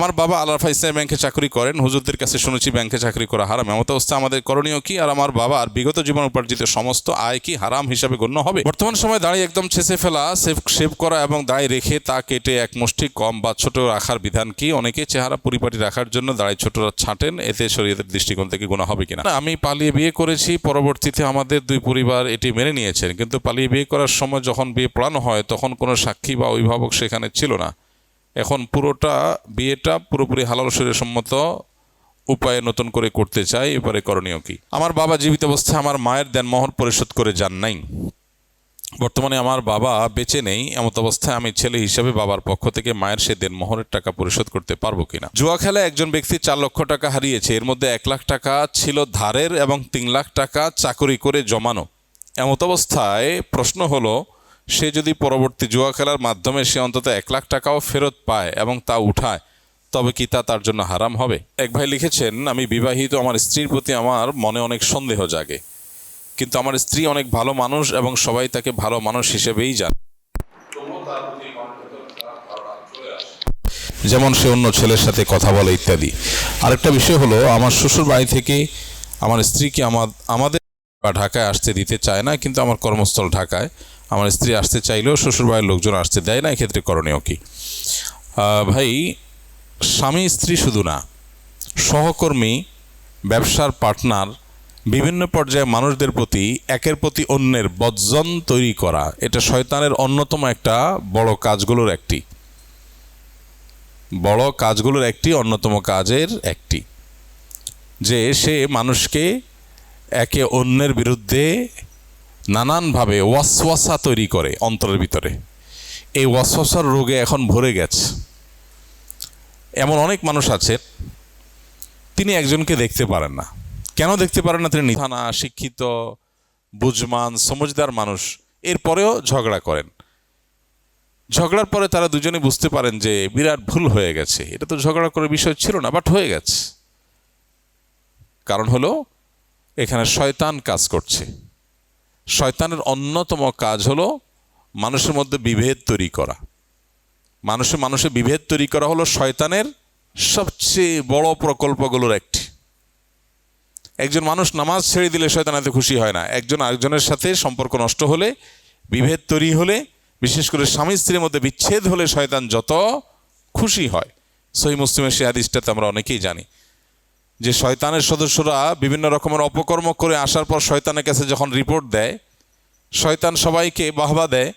আমার বাবা আল-রাফা ইসলামী ব্যাংকে চাকরি করেন। হুজুরদের কাছে শুনেছি ব্যাংকে চাকরি করা হারাম। এমত অবস্থা আমাদের করণীয় কি? আর আমার বাবার বিগত জীবন উপার্জিত সমস্ত আয় কি হারাম হিসাবে গণ্য হবে? বর্তমান সময়ে দাড়ি একদম ছেঁচে ফেলা, শেভ করা এবং দাড়ি রেখে তা কেটে এক মুষ্টি কম বা ছোট রাখার বিধান কি? অনেকে চেহারা পরিপাটি রাখার জন্য দাড়ি ছোটরা ছাঁটেন, এতে শরীয়তের দৃষ্টিকোণ থেকে গুনাহ হবে কিনা? আমি পালিয়ে বিয়ে করেছি, পরবর্তীতে আমাদের দুই পরিবার এটি মেনে নিয়েছেন, কিন্তু পালিয়ে বিয়ে করার সময় যখন বিয়ে পড়ানো হয় তখন কোনো সাক্ষী বা অভিভাবক সেখানে ছিল না। এখন বিয়েটা পুরোপুরি হালাল শরীয়সম্মত উপায়ে নতুন করে করতে চাই, এবারে করণীয় কি? আমার বাবা জীবিত অবস্থায় আমার মায়ের দেনমোহর পরিশোধ করে যান নাই। বর্তমানে আমার বাবা বেঁচে নেই, এমত অবস্থায় আমি ছেলে হিসেবে বাবার পক্ষ থেকে মায়ের সে দেনমোহরের টাকা পরিশোধ করতে পারবো কিনা? জুয়া খেলায় একজন ব্যক্তি 4 লক্ষ টাকা হারিয়েছে। এর মধ্যে 1 লাখ টাকা ছিল ধারের এবং 3 লাখ টাকা চাকরি করে জমানো। এমত অবস্থায় প্রশ্ন হলো, সে যদি পরবর্তী জুয়া খেলার মাধ্যমে সে অন্তত 1 লাখ টাকাও ফেরত পায় এবং তা উঠায়, তবে কি তা তার জন্য হারাম হবে? এক ভাই লিখেছেন, আমি বিবাহিত, আমার স্ত্রীর প্রতি আমার মনে অনেক সন্দেহ জাগে, কিন্তু আমার স্ত্রী অনেক ভালো মানুষ এবং সবাই তাকে ভালো মানুষ হিসেবেই জানে, যেমন সে অন্য ছেলের সাথে কথা বলে ইত্যাদি। আরেকটা বিষয় হলো, আমার শ্বশুর বাড়ি থেকে আমার স্ত্রীকে আমাদের ঢাকায় আসতে দিতে চায় না, কিন্তু আমার কর্মস্থল ঢাকায়। আমার স্ত্রী আসতে চাইলেও শ্বশুরবাড়ির লোকজন আসতে দেয় না, এক্ষেত্রে করণীয় কি? ভাই, স্বামী স্ত্রী শুধু না, সহকর্মী, ব্যবসার পার্টনার, বিভিন্ন পর্যায়ে মানুষদের প্রতি একের প্রতি অন্যের বর্জন তৈরি করা, এটা শয়তানের অন্যতম একটা বড় কাজগুলোর অন্যতম কাজের একটি, যে সে মানুষকে একে অন্যের বিরুদ্ধে নানানভাবে ওয়াসওয়াসা তৈরি করে অন্তরের ভিতরে। এই ওয়াসওয়াসার রোগে এখন ভরে গেছে। এমন অনেক মানুষ আছে, তিনি একজনকে দেখতে পারেন না। কেন দেখতে পারেন না? তিনি নিধানা, শিক্ষিত, বুঝমান, সমঝদার মানুষ, এরপরেও ঝগড়া করেন। ঝগড়ার পরে তারা দুজনে বুঝতে পারেন যে বিরাট ভুল হয়ে গেছে, এটা তো ঝগড়া করার বিষয় ছিল না, বাট হয়ে গেছে। কারণ হলো, এখানে শয়তান কাজ করছে। শয়তানের অন্যতম কাজ হলো মানুষের মধ্যে বিভেদ তৈরি করা। মানুষে বিভেদ তৈরি করা হলো শয়তানের সবচেয়ে বড় প্রকল্পগুলোর একটি। একজন মানুষ নামাজ ছেড়ে দিলে শয়তান এত খুশি হয় না। একজন আরেকজনের সাথে সম্পর্ক নষ্ট হলে, বিভেদ তৈরি হলে, বিশেষ করে স্বামী স্ত্রীর মধ্যে বিচ্ছেদ হলে শয়তান যত খুশি হয়। সহিহ মুসলিমের সেই হাদিসটাতে আমরা অনেকেই জানি যে শয়তানের সদস্যরা বিভিন্ন রকমের অপকর্ম করে আসার পর শয়তানের কাছে যখন রিপোর্ট দেয়, শয়তান সবাইকে বাহবা দেয়,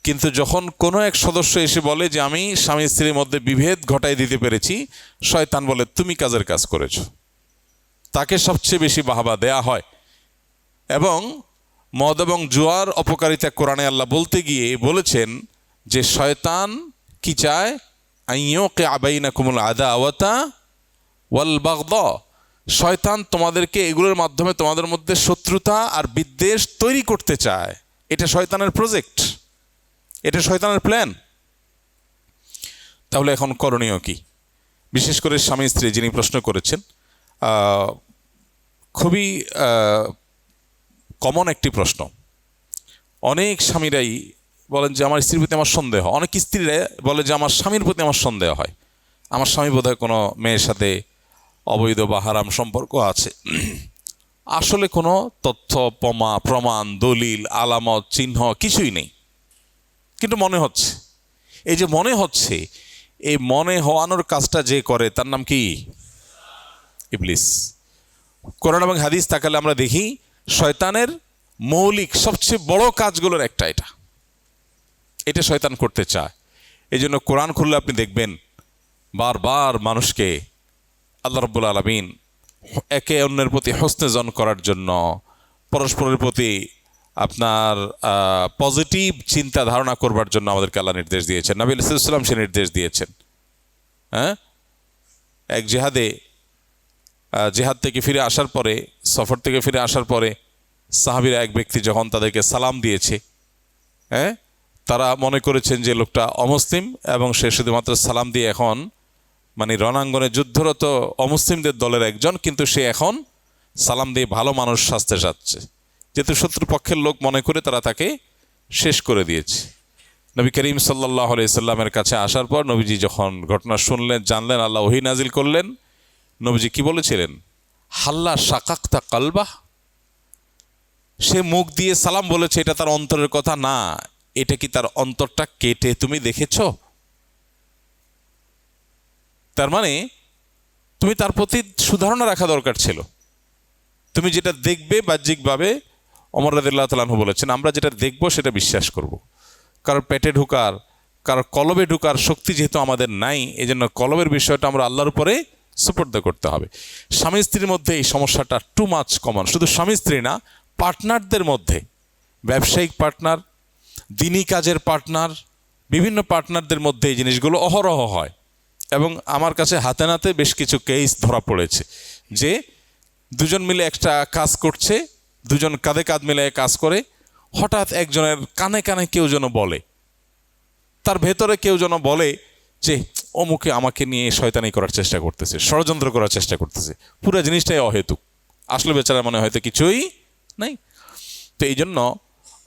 কিন্তু যখন কোনো এক সদস্য এসে বলে যে আমি স্বামী স্ত্রীর মধ্যে বিভেদ ঘটাই দিতে পেরেছি, শয়তান বলে তুমি কাজের কাজ করেছো, তাকে সবচেয়ে বেশি বাহবা দেয়া হয়। এবং মদ এবং জুয়ার অপকারিতা কোরআনে আল্লাহ বলতে গিয়ে বলেছেন যে শয়তান কি চায়? আইয়ুকি বাইনাকুমুল আদাওয়াতা ওয়াল বাগদা। শয়তান তোমাদেরকে এগুলোর মাধ্যমে তোমাদের মধ্যে শত্রুতা আর বিদ্বেষ তৈরি করতে চায়। এটা শয়তানের প্রজেক্ট, এটা শয়তানের প্ল্যান। তাহলে এখন করণীয় কি? বিশেষ করে স্বামী স্ত্রী যিনি প্রশ্ন করেছেন, খুবই কমন একটি প্রশ্ন। অনেক স্বামীরাই বলেন যে আমার স্ত্রীর প্রতি আমার সন্দেহ, অনেক স্ত্রীরা বলে যে আমার স্বামীর প্রতি আমার সন্দেহ হয়, আমার স্বামী বোধহয় কোনো মেয়ের সাথে অবৈধ বা হারাম সম্পর্ক আছে। আসলে কোনো তথ্য, প্রমাণ, দলিল, আলামত, চিহ্ন কিছুই নেই, কিন্তু মনে হচ্ছে। এই যে মনে হচ্ছে, এই মনে হওয়ানোর কাজটা যে করে তার নাম কি? ইবলিস। কোরআন এবং হাদিস তাকালে আমরা দেখি শয়তানের মৌলিক সবচেয়ে বড় কাজগুলোর একটা এটা শয়তান করতে চায়। এই জন্য কোরআন খুললে আপনি দেখবেন বারবার মানুষকে আল্লাহ রাব্বুল আলামিন একে অন্যের প্রতি হোসনে জন করার জন্য, পরস্পরের প্রতি আপনার পজিটিভ চিন্তা ধারণা করবার জন্য আমাদেরকে আল্লাহ নির্দেশ দিয়েছেন। নবী সাল্লাল্লাহু আলাইহি ওয়াসাল্লাম সে নির্দেশ দিয়েছেন। এক জেহাদ থেকে ফিরে আসার পরে, সফর থেকে ফিরে আসার পরে সাহাবীরা এক ব্যক্তি যখন তাদেরকে সালাম দিয়েছে, তারা মনে করেছেন যে লোকটা অমুসলিম এবং সে শুধুমাত্র সালাম দিয়ে এখন মানে রণাঙ্গনে যুদ্ধরত অমুসলিমদের দলের একজন, কিন্তু সে এখন সালাম দিয়ে ভালো মানুষ সাজতে যাচ্ছে, যেহেতু শত্রুপক্ষের লোক মনে করে তারা তাকে শেষ করে দিয়েছে। নবী করিম সাল্লাল্লাহু আলাইহি সাল্লামের কাছে আসার পর নবীজি যখন ঘটনা শুনলেন, জানলেন, আল্লাহ ওহী নাজিল করলেন, নবীজি কি বলেছিলেন? হাল্লা শাকাক্তা কালবাহ, সে মুখ দিয়ে সালাম বলেছে, এটা তার অন্তরের কথা না, এটা কি তার অন্তরটা কেটে তুমি দেখেছো? তার মানে তুমি তার প্রতি সুধারণা রাখা দরকার ছিল। তুমি যেটা দেখবে বাহ্যিকভাবে, ওমর রাদিয়াল্লাহু তাআলা আনহু বলেছেন, আমরা যেটা দেখব সেটা বিশ্বাস করব। কারোর পেটে ঢুকার, কারোর কলবে ঢুকার শক্তি যেহেতু আমাদের নাই, এই জন্য কলবের বিষয়টা আমরা আল্লাহর উপরে সুপর্দ করতে হবে। স্বামী স্ত্রীর মধ্যে এই সমস্যাটা টু মাচ কমন। শুধু স্বামী স্ত্রী না, পার্টনারদের মধ্যে, ব্যবসায়িক পার্টনার, দিনী কাজের পার্টনার, বিভিন্ন পার্টনারদের মধ্যে এই জিনিসগুলো অহরহ হয়। এবং আমার কাছে হাতে নাতে বেশ কিছু কেস ধরা পড়েছে যে দুজন মিলে একটা কাজ করছে, দুজন কাঁধে কাঁধ মিলে কাজ করে, হঠাৎ একজনের কানে কানে কেউ যেন বলে, তার ভেতরে কেউ যেন বলে যে অমুকে আমাকে নিয়ে শয়তানি করার চেষ্টা করতেছে, ষড়যন্ত্র করার চেষ্টা করতেছে। পুরো জিনিসটাই অহেতুক, আসলে বেচারা মনে হয়তো কিছুই নাই। তো এই জন্য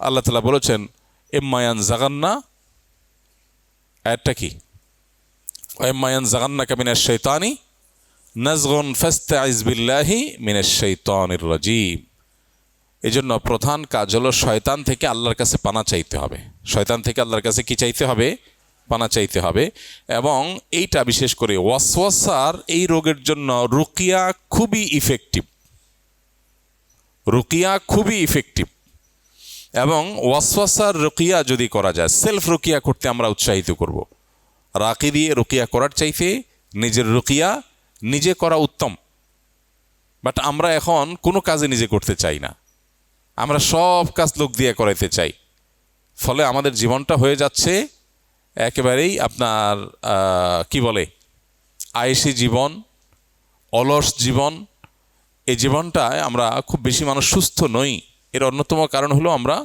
আল্লাহ তাআলা বলেছেন ইম্মায়ান জাগান্না, আয়াতটা কি? ইম্মায়ান জাগান্নাকা মিনাশ শাইতানি নাজগুন ফাস্তাইজ বিল্লাহি মিনাশ শাইতানির রাজিম। এই জন্য প্রধান কাজ হলো শয়তান থেকে আল্লাহর কাছে পানা চাইতে হবে। শয়তান থেকে আল্লাহর কাছে কি চাইতে হবে? পানা চাইতে হবে। এবং এইটা বিশেষ করে ওয়াসওয়াসার এই রোগের জন্য রুকিয়া খুবই ইফেক্টিভ। রুকিয়া খুবই ইফেক্টিভ। এবং ওয়াসওয়াসার রুকিয়া যদি করা যায়, সেলফ রুকিয়া করতে আমরা উৎসাহিত করব। রাকি দিয়ে রুকিয়া করার চাইতে নিজের রুকিয়া নিজে করা উত্তম। বাট আমরা এখন কোনো কাজে নিজে করতে চাই না, আমরা সব কাজ লোক দিয়ে করাইতে চাই। ফলে আমাদের জীবনটা হয়ে যাচ্ছে একেবারেই আপনার কি বলে, আয়েশি জীবন, অলস জীবন। এই জীবনটায় আমরা খুব বেশি মানুষ সুস্থ নই। এর অন্যতম কারণ হলো আমরা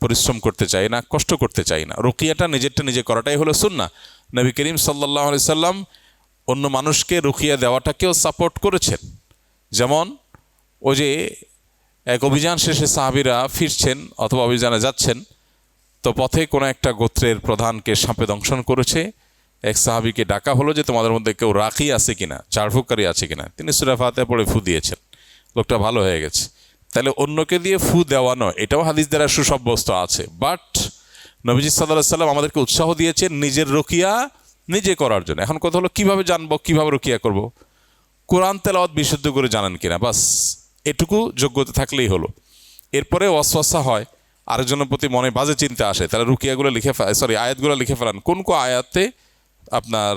পরিশ্রম করতে চাই না, কষ্ট করতে চাই না। রুকিয়াটা নিজেরটা নিজে করাটাই হলো সুন্নাহ। নবী করিম সাল্লাল্লাহু আলাইহি সাল্লাম অন্য মানুষকে রুকিয়া দেওয়াটাকেও সাপোর্ট করেছেন। যেমন ও যে এক অভিযান শেষে সাহাবীরা ফিরছেন অথবা অভিযানে যাচ্ছেন, তো পথে কোনো একটা গোত্রের প্রধানকে সাপে দংশন করেছে। এক সাহাবীকে ডাকা হলো যে তোমাদের মধ্যে কেউ রাখি আছে কিনা, ঝাড়ফুঁককারী আছে কিনা। তিনি সূরা ফাতিহা পড়ে ফু দিয়েছেন, লোকটা ভালো হয়ে গেছে। তাহলে অন্যকে দিয়ে ফু দেওয়ানো, এটাও হাদিস দ্বারা সুসাব্যস্ত আছে। বাট নবীজি সাল্লাল্লাহু আলাইহি সাল্লাম আমাদেরকে উৎসাহ দিয়েছেন নিজের রুকিয়া নিজে করার জন্য। এখন কথা হলো কীভাবে জানবো, কীভাবে রুকিয়া করব? কোরআন তেলাওয়াত বিশুদ্ধ করে জানেন কিনা, বাস এটুকু যোগ্যতা থাকলেই হলো। এরপরে ওয়াসওয়াসা হয়, আরেকজনের প্রতি মনে বাজে চিন্তা আসে, তাহলে রুকিয়াগুলো লিখে আয়াতগুলো লিখে ফেলান। কোন আয়াতে আপনার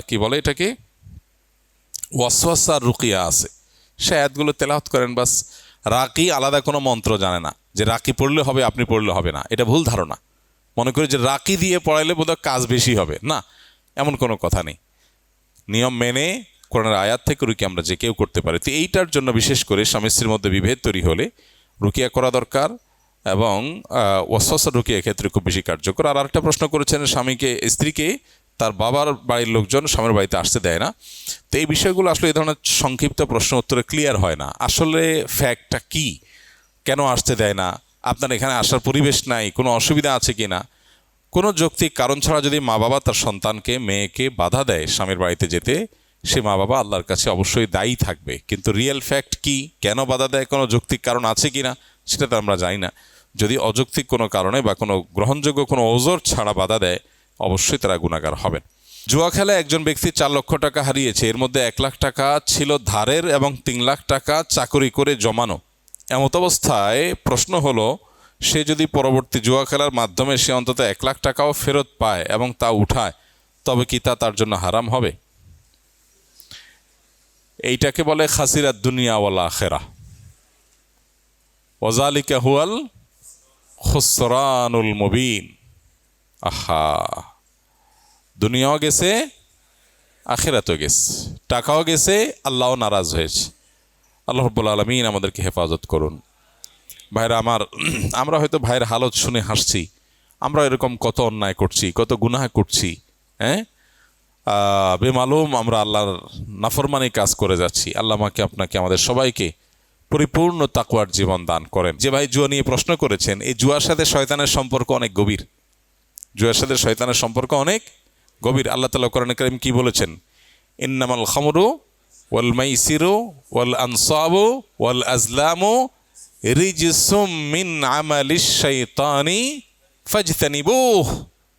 কি বলে এটাকে ওয়াসওয়াসার রুকিয়া আছে, সে আয়াতগুলো তেলাওয়াত করেন। বাস রাকি আলাদা কোনো মন্ত্র জানে না যে রাকি পড়লে হবে, আপনি পড়লে হবে না, এটা ভুল ধারণা। মনে করি যে রাকি দিয়ে পড়াইলে বোধহয় কাজ বেশি হবে, না, এমন কোনো কথা নেই। নিয়ম মেনে কোরআনের আয়াত থেকে রুকিয়া আমরা যে কেউ করতে পারি। তো এইটার জন্য বিশেষ করে স্বামী স্ত্রীর মধ্যে বিভেদ তৈরি হলে রুকিয়া করা দরকার। এবং ওয়াসওয়াসা রুকিয়া ক্ষেত্রে খুব বেশি কার্যকর। আর আরেকটা প্রশ্ন করেছেন, স্ত্রীকে তার বাবার বাড়ির লোকজন স্বামীর বাড়িতে আসতে দেয় না। তো এই বিষয়গুলো আসলে এই ধরনের সংক্ষিপ্ত প্রশ্ন উত্তরে ক্লিয়ার হয় না। আসলে ফ্যাক্টটা কি, কেন আসতে দেয় না, আপনার এখানে আসার পরিবেশ নাই, কোনো অসুবিধা আছে কি না। কোনো যৌক্তিক কারণ ছাড়া যদি মা বাবা তার সন্তানকে, মেয়েকে বাধা দেয় স্বামীর বাড়িতে যেতে, সে মা বাবা আল্লাহর কাছে অবশ্যই দায়ী থাকবে। কিন্তু রিয়েল ফ্যাক্ট কি, কেন বাধা দেয়, কোনো যৌক্তিক কারণ আছে কি না, সেটা তো আমরা জানি না। যদি অযৌক্তিক কোনো কারণে বা কোনো গ্রহণযোগ্য কোনো ওজর ছাড়া বাধা দেয়, অবশ্যই তারা গুনাহগার হবেন। জুয়া খেলায় একজন ব্যক্তি 4 লক্ষ টাকা হারিয়েছে। এর মধ্যে 1 লাখ টাকা ছিল ধারের এবং 3 লাখ টাকা চাকরি করে জমানো। এমত অবস্থায় প্রশ্ন হলো, সে যদি পরবর্তী জুয়া খেলার মাধ্যমে সে অন্তত 1 লাখ টাকাও ফেরত পায় এবং তা উঠায়, তবে কি তা তার জন্য হারাম হবে? এইটাকে বলে খাসিরাত দুনিয়া ওয়াল আখিরাহ, ওয়াজালিকা হুয়াল খুসরানুল মুবিন। আহা, দুনিয়াও গেছে, আখিরাতও গেছে, টাকাও গেছে, আল্লাহও নারাজ হয়েছে। আল্লাহ রাব্বুল আলামিন আমাদেরকে হেফাজত করুন। ভাইরা আমার, আমরা হয়তো ভাইয়ের হালত শুনে হাসছি, আমরা এরকম কত অন্যায় করছি, কত গুনাহ করছি, হ্যাঁ, বেমালুম আমরা আল্লাহর নাফরমানি কাজ করে যাচ্ছি। আল্লাহ আমাকে, আপনাকে, আমাদের সবাইকে পরিপূর্ণ তাকওয়ার জীবন দান করেন। যে ভাই জুয়া নিয়ে প্রশ্ন করেছেন, এই জুয়ার সাথে শয়তানের সম্পর্ক অনেক গভীর। জুয়ার সাথে শয়তানের সম্পর্ক অনেক গভীর। আল্লাহ তাআলা কোরআনে কারীম কি বলেছেন? ইন্নামাল খামরু ওয়াল মাইসিরু ওয়াল আনসাবু ওয়াল আজলামু রিজসুম মিন আমালিশ শাইতানি ফাজতানিবুহ।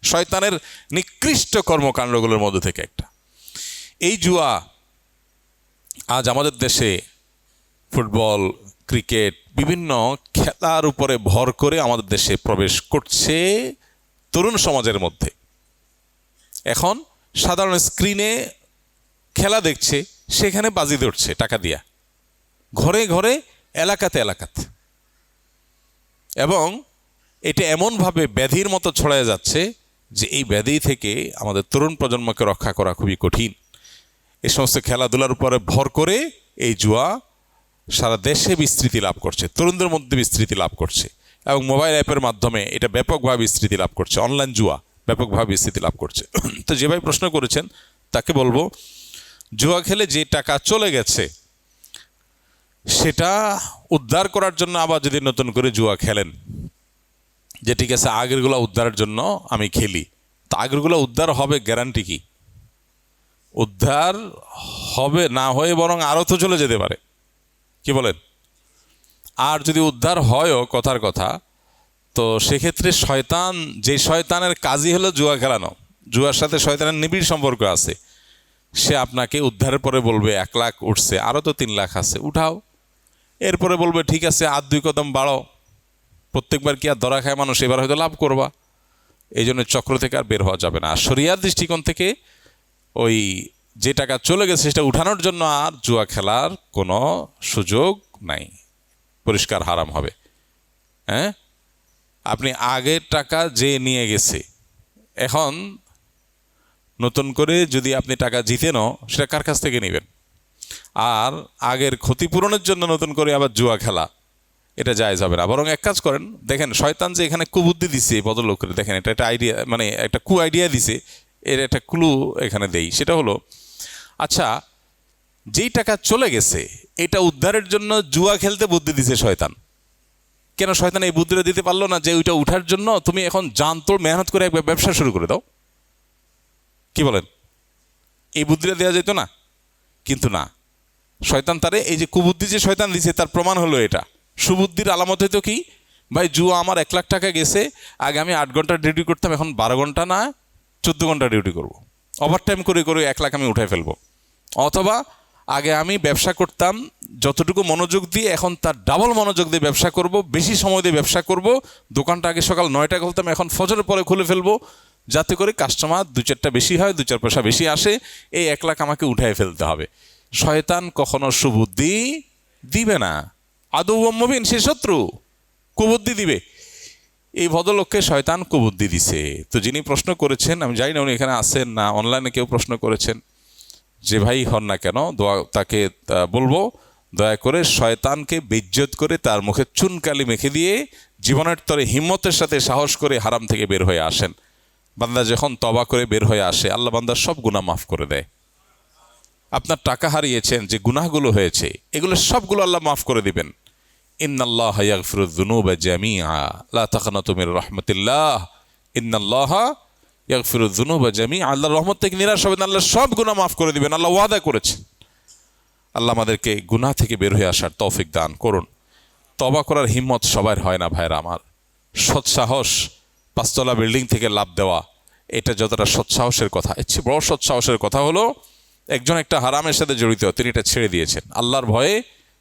শয়তানের নিকৃষ্ট কর্মকাণ্ডগুলোর মধ্যে থেকে একটা। এই জুয়া আজ আমাদের দেশে ফুটবল, ক্রিকেট, বিভিন্ন খেলার উপরে ভর করে আমাদের দেশে প্রবেশ করছে তরুণ সমাজের মধ্যে। এখন সাধারণ স্ক্রিনে খেলা দেখছে, সেখানে বাজি ধরছে টাকা দিয়া, ঘরে ঘরে, এলাকাতে এলাকাতে। এবং এটা এমনভাবে ব্যাধির মতো ছড়ায় যাচ্ছে যে এই ব্যাধি থেকে আমাদের তরুণ প্রজন্মকে রক্ষা করা খুবই কঠিন। এই সমস্ত খেলাধুলার উপরে ভর করে এই জুয়া সারা দেশে বিস্তৃতি লাভ করছে, তরুণদের মধ্যে বিস্তৃতি লাভ করছে, এবং মোবাইল অ্যাপের মাধ্যমে এটা ব্যাপকভাবে বিস্তৃতি লাভ করছে। অনলাইন জুয়া ব্যাপকভাবে বিস্তৃতি লাভ করছে। তো যে ভাই প্রশ্ন করেছেন তাকে বলবো, জুয়া খেলে যে টাকা চলে গেছে সেটা উদ্ধার করার জন্য আবার যদি নতুন করে জুয়া খেলেন, যে ঠিক আছে আগেরগুলো উদ্ধারের জন্য আমি খেলি, তো আগেরগুলো উদ্ধার হবে গ্যারান্টি কি? উদ্ধার হবে না হয়ে বরং আরও তো চলে যেতে পারে, কি বলেন? আর যদি উদ্ধার হয়ও কথার কথা, তো সেক্ষেত্রে শয়তান, যে শয়তানের কাজই হলো জুয়া খেলানো, জুয়ার সাথে শয়তানের নিবিড় সম্পর্ক আছে, সে আপনাকে উদ্ধারের পরে বলবে 1 লাখ উঠছে, আরও তো 3 লাখ আছে, উঠাও। এরপরে বলবে ঠিক আছে আর 2 কদম বাড়াও। প্রত্যেকবার কি আর ধরা খায় মানুষ? এবার হয়তো লাভ করবা। এই জন্য চক্র থেকে আর বের হওয়া যাবে না। আর শরিয়ার দৃষ্টিকোণ থেকে ওই যে টাকা চলে গেছে সেটা উঠানোর জন্য আর জুয়া খেলার কোনো সুযোগ নাই, পরিষ্কার হারাম হবে। হ্যাঁ, আপনি আগের টাকা যে নিয়ে গেছে, এখন নতুন করে যদি আপনি টাকা জিতেনও, সেটা কার কাছ থেকে নেবেন? আর আগের ক্ষতিপূরণের জন্য নতুন করে আবার জুয়া খেলা, এটা জায়েজ হবে না। বরং এক কাজ করেন, দেখেন শয়তান যে এখানে কুবুদ্ধি দিছে ভদ্রলোকের, দেখেন এটা একটা আইডিয়া, মানে একটা কু আইডিয়া দিছে, এর একটা ক্লু এখানে দেই। সেটা হলো, আচ্ছা যেই টাকা চলে গেছে এটা উদ্ধারের জন্য জুয়া খেলতে বুদ্ধি দিছে শয়তান। কেন শয়তান এই বুদ্ধিটা দিতে পারলো না যে ওইটা উঠার জন্য তুমি এখন জানতোর মেহনত করে একবার ব্যবসা শুরু করে দাও? কি বলেন? এই বুদ্ধিটা দেওয়া যেত না? কিন্তু না, শয়তান তারে এই যে কুবুদ্ধি যে শয়তান দিছে তার প্রমাণ হলো এটা। সুবুদ্ধির আলামত হইতো কি? ভাই জুয়া আমার 1 লাখ টাকা গেছে, আগে আমি 8 ঘন্টা ডিউটি করতাম, এখন 12 ঘন্টা না 14 ঘন্টা ডিউটি করব, ওভারটাইম করে করে 1 লাখ আমি উঠাই ফেলবো। অথবা আগে আমি ব্যবসা করতাম যতটুকু মনোযোগ দিয়ে, এখন তার ডাবল মনোযোগ দিয়ে ব্যবসা করব, বেশি সময় দিয়ে ব্যবসা করব। দোকানটা আগে সকাল 9টায় খুলতাম, এখন ফজরের পরে খুলে ফেলবো, যাতে করে কাস্টমার 2-4টা বেশি হয়, 2-4 পয়সা বেশি আসে। এই 1 লাখ আমাকে উঠাই ফেলতে হবে। শয়তান কখনো সুবুদ্ধি দিবে না। আদৌ মুবিন, সে শত্রু, কুবুদ্ধি দিবে। এই ভদ্রলোককে শয়তান কুবুদ্ধি দিছে। তো যিনি প্রশ্ন করেছেন, আমি জানি না উনি এখানে আছেন না অনলাইনে কেউ প্রশ্ন করেছেন, যে ভাই হন না কেন, তাকে বলবো দয়া করে শয়তানকে বেইজ্জত করে তার মুখে চুনকালি মেখে দিয়ে জীবনের তরে হিম্মতের সাথে সাহস করে হারাম থেকে বের হয়ে আসেন। বান্দা যখন তওবা করে বের হয়ে আসে, আল্লাহ বান্দার সব গুনাহ মাফ করে দেয়। আপনার টাকা হারিয়েছেন, যে গুনাহগুলো হয়েছে, এগুলো সবগুলো আল্লাহ মাফ করে দিবেন। ইন্নাল্লাহা ইয়াগফিরুয যুনুবা জামিআ লা তাকনাতু মির রাহমাতিল্লাহ ইন্নাল্লাহা ইয়াগফিরুয যুনুবা জামিআ। আল্লাহর রহমত থেকে নিরাশ হবেন, আল্লাহ সব গুনাহ মাফ করে দিবেন, আল্লাহ ওয়াদা করেছেন। আল্লাহ আমাদেরকে গুনাহ থেকে বের হয়ে আসার তৌফিক দান করুন। তওবা করার হিম্মত সবার হয় না ভাইরা আমার। সৎসাহস, 5তলা বিল্ডিং থেকে লাফ দেওয়া, এটা যতটা সৎসাহসের কথা, এর চেয়ে বড় সৎসাহসের কথা হলো একজন একটা হারামের সাথে জড়িত, তিনি এটা ছেড়ে দিয়েছেন, আল্লাহর ভয়ে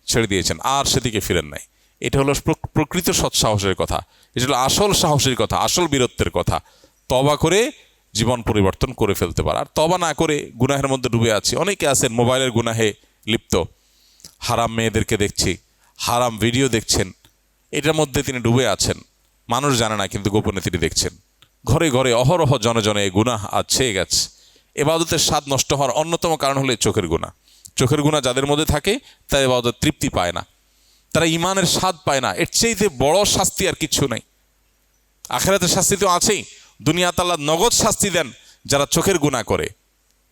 ছেড়ে দিয়েছেন, আর সেদিকে ফিরেন নাই। এটা হলো প্রকৃত সৎসাহসের কথা, এটা হলো আসল সাহসের কথা, আসল বীরত্বের কথা। তওবা করে জীবন পরিবর্তন করে ফেলতে পারে। আর তওবা না করে গুনাহের মধ্যে ডুবে আছে অনেকে আছেন, মোবাইলের গুনাহে লিপ্ত, হারাম মেয়েদেরকে দেখছি, হারাম ভিডিও দেখছেন, এটার মধ্যে তিনি ডুবে আছেন, মানুষ জানে না, কিন্তু গোপনে তিনি দেখছেন। ঘরে ঘরে অহরহ জনে জনে এই গুনাহ আজ ছেয়ে গেছে। ইবাদতের স্বাদ নষ্ট হওয়ার অন্যতম কারণ হলো চোখের গুনাহ। চোখের গুনাহ যাদের মধ্যে থাকে তারা ইবাদত তৃপ্তি পায় না, তারা ঈমানের স্বাদ পায় না। এর চেয়ে বড় শাস্তি আর কিছু নেই। আখিরাতের শাস্তি তো আছেই, দুনিয়াতে আল্লাহ নগদ শাস্তি দেন যারা চোখের গুনাহ করে।